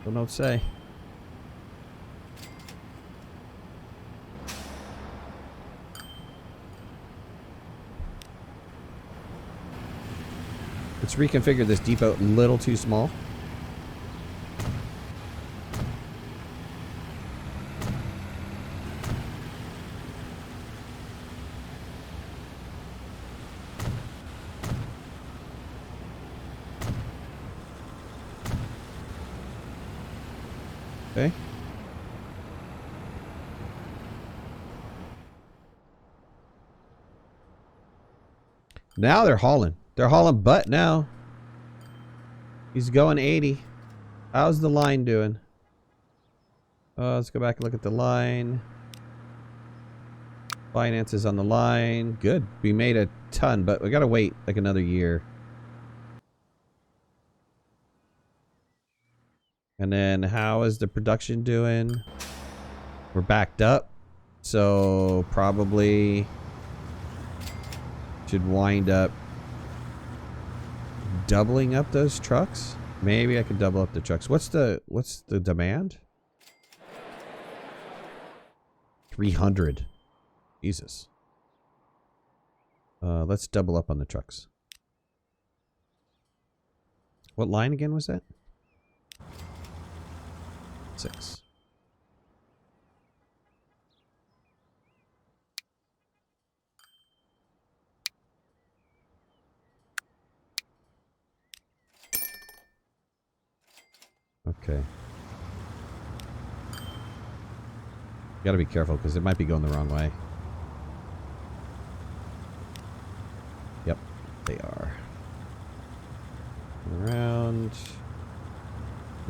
Don't know what to say. Let's reconfigure this depot a little too small. Okay. Now they're hauling. They're hauling butt now. He's going 80. How's the line doing? Let's go back and look at the line. Finances on the line. Good. We made a ton, but we gotta wait like another year. And then how is the production doing? We're backed up. So probably should wind up doubling up those trucks. Maybe I could double up the trucks. What's the demand? 300. Jesus. Let's double up on the trucks. What line again was that? 6. Okay. Gotta be careful because it might be going the wrong way. Yep, they are. Around.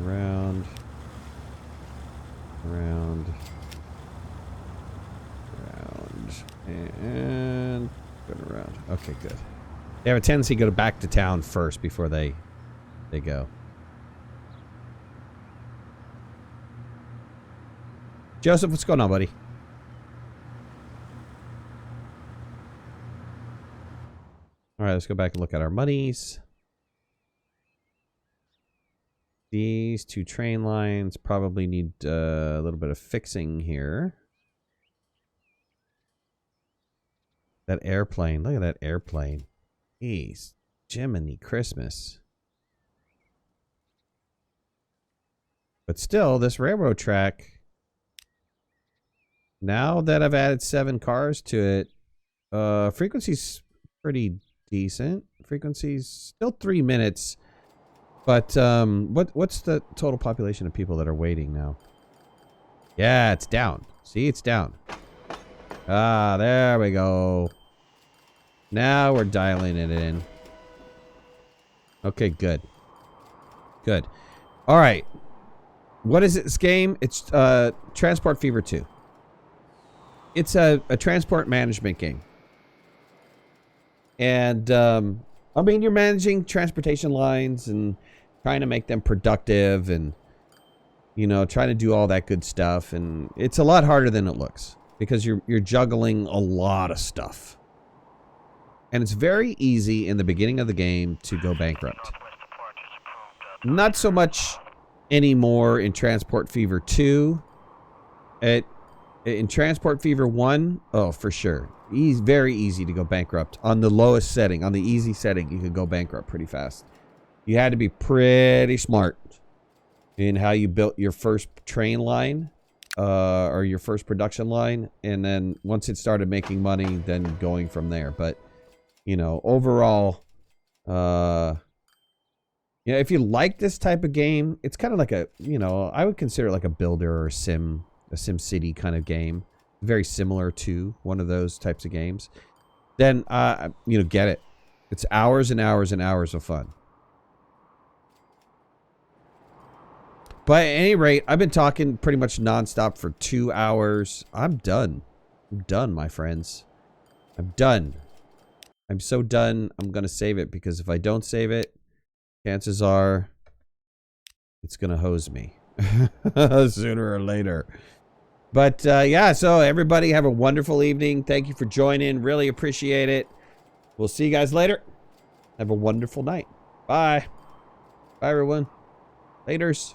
Around. Around. Around. And going around. Okay, good. They have a tendency to go back to town first before they go. Joseph, what's going on, buddy? All right, let's go back and look at our monies. These 2 train lines probably need a little bit of fixing here. That airplane. Look at that airplane. Jeez. Jiminy Christmas. But still, this railroad track... Now that I've added 7 cars to it, frequency's pretty decent. Frequency's still 3 minutes, but what's the total population of people that are waiting now? Yeah, it's down. See, it's down. Ah, there we go. Now we're dialing it in. Okay, good. Good. All right. What is it, this game? It's Transport Fever 2. It's a transport management game. And, I mean, you're managing transportation lines and trying to make them productive and, you know, trying to do all that good stuff. And it's a lot harder than it looks because you're juggling a lot of stuff. And it's very easy in the beginning of the game to go bankrupt. Not so much anymore in Transport Fever 2. In Transport Fever 1, oh, for sure. Very easy to go bankrupt. On the lowest setting, on the easy setting, you could go bankrupt pretty fast. You had to be pretty smart in how you built your first train line or your first production line. And then once it started making money, then going from there. But, you know, overall, you know, if you like this type of game, it's kind of like a, you know, I would consider it like a builder or a SimCity kind of game, very similar to one of those types of games, then you know, get it. It's hours and hours and hours of fun. But at any rate, I've been talking pretty much nonstop for 2 hours. I'm done. I'm done, my friends. I'm done. I'm so done. I'm gonna save it because if I don't save it, chances are it's gonna hose me sooner or later. But yeah, so everybody have a wonderful evening. Thank you for joining. Really appreciate it. We'll see you guys later. Have a wonderful night. Bye. Bye, everyone. Laters.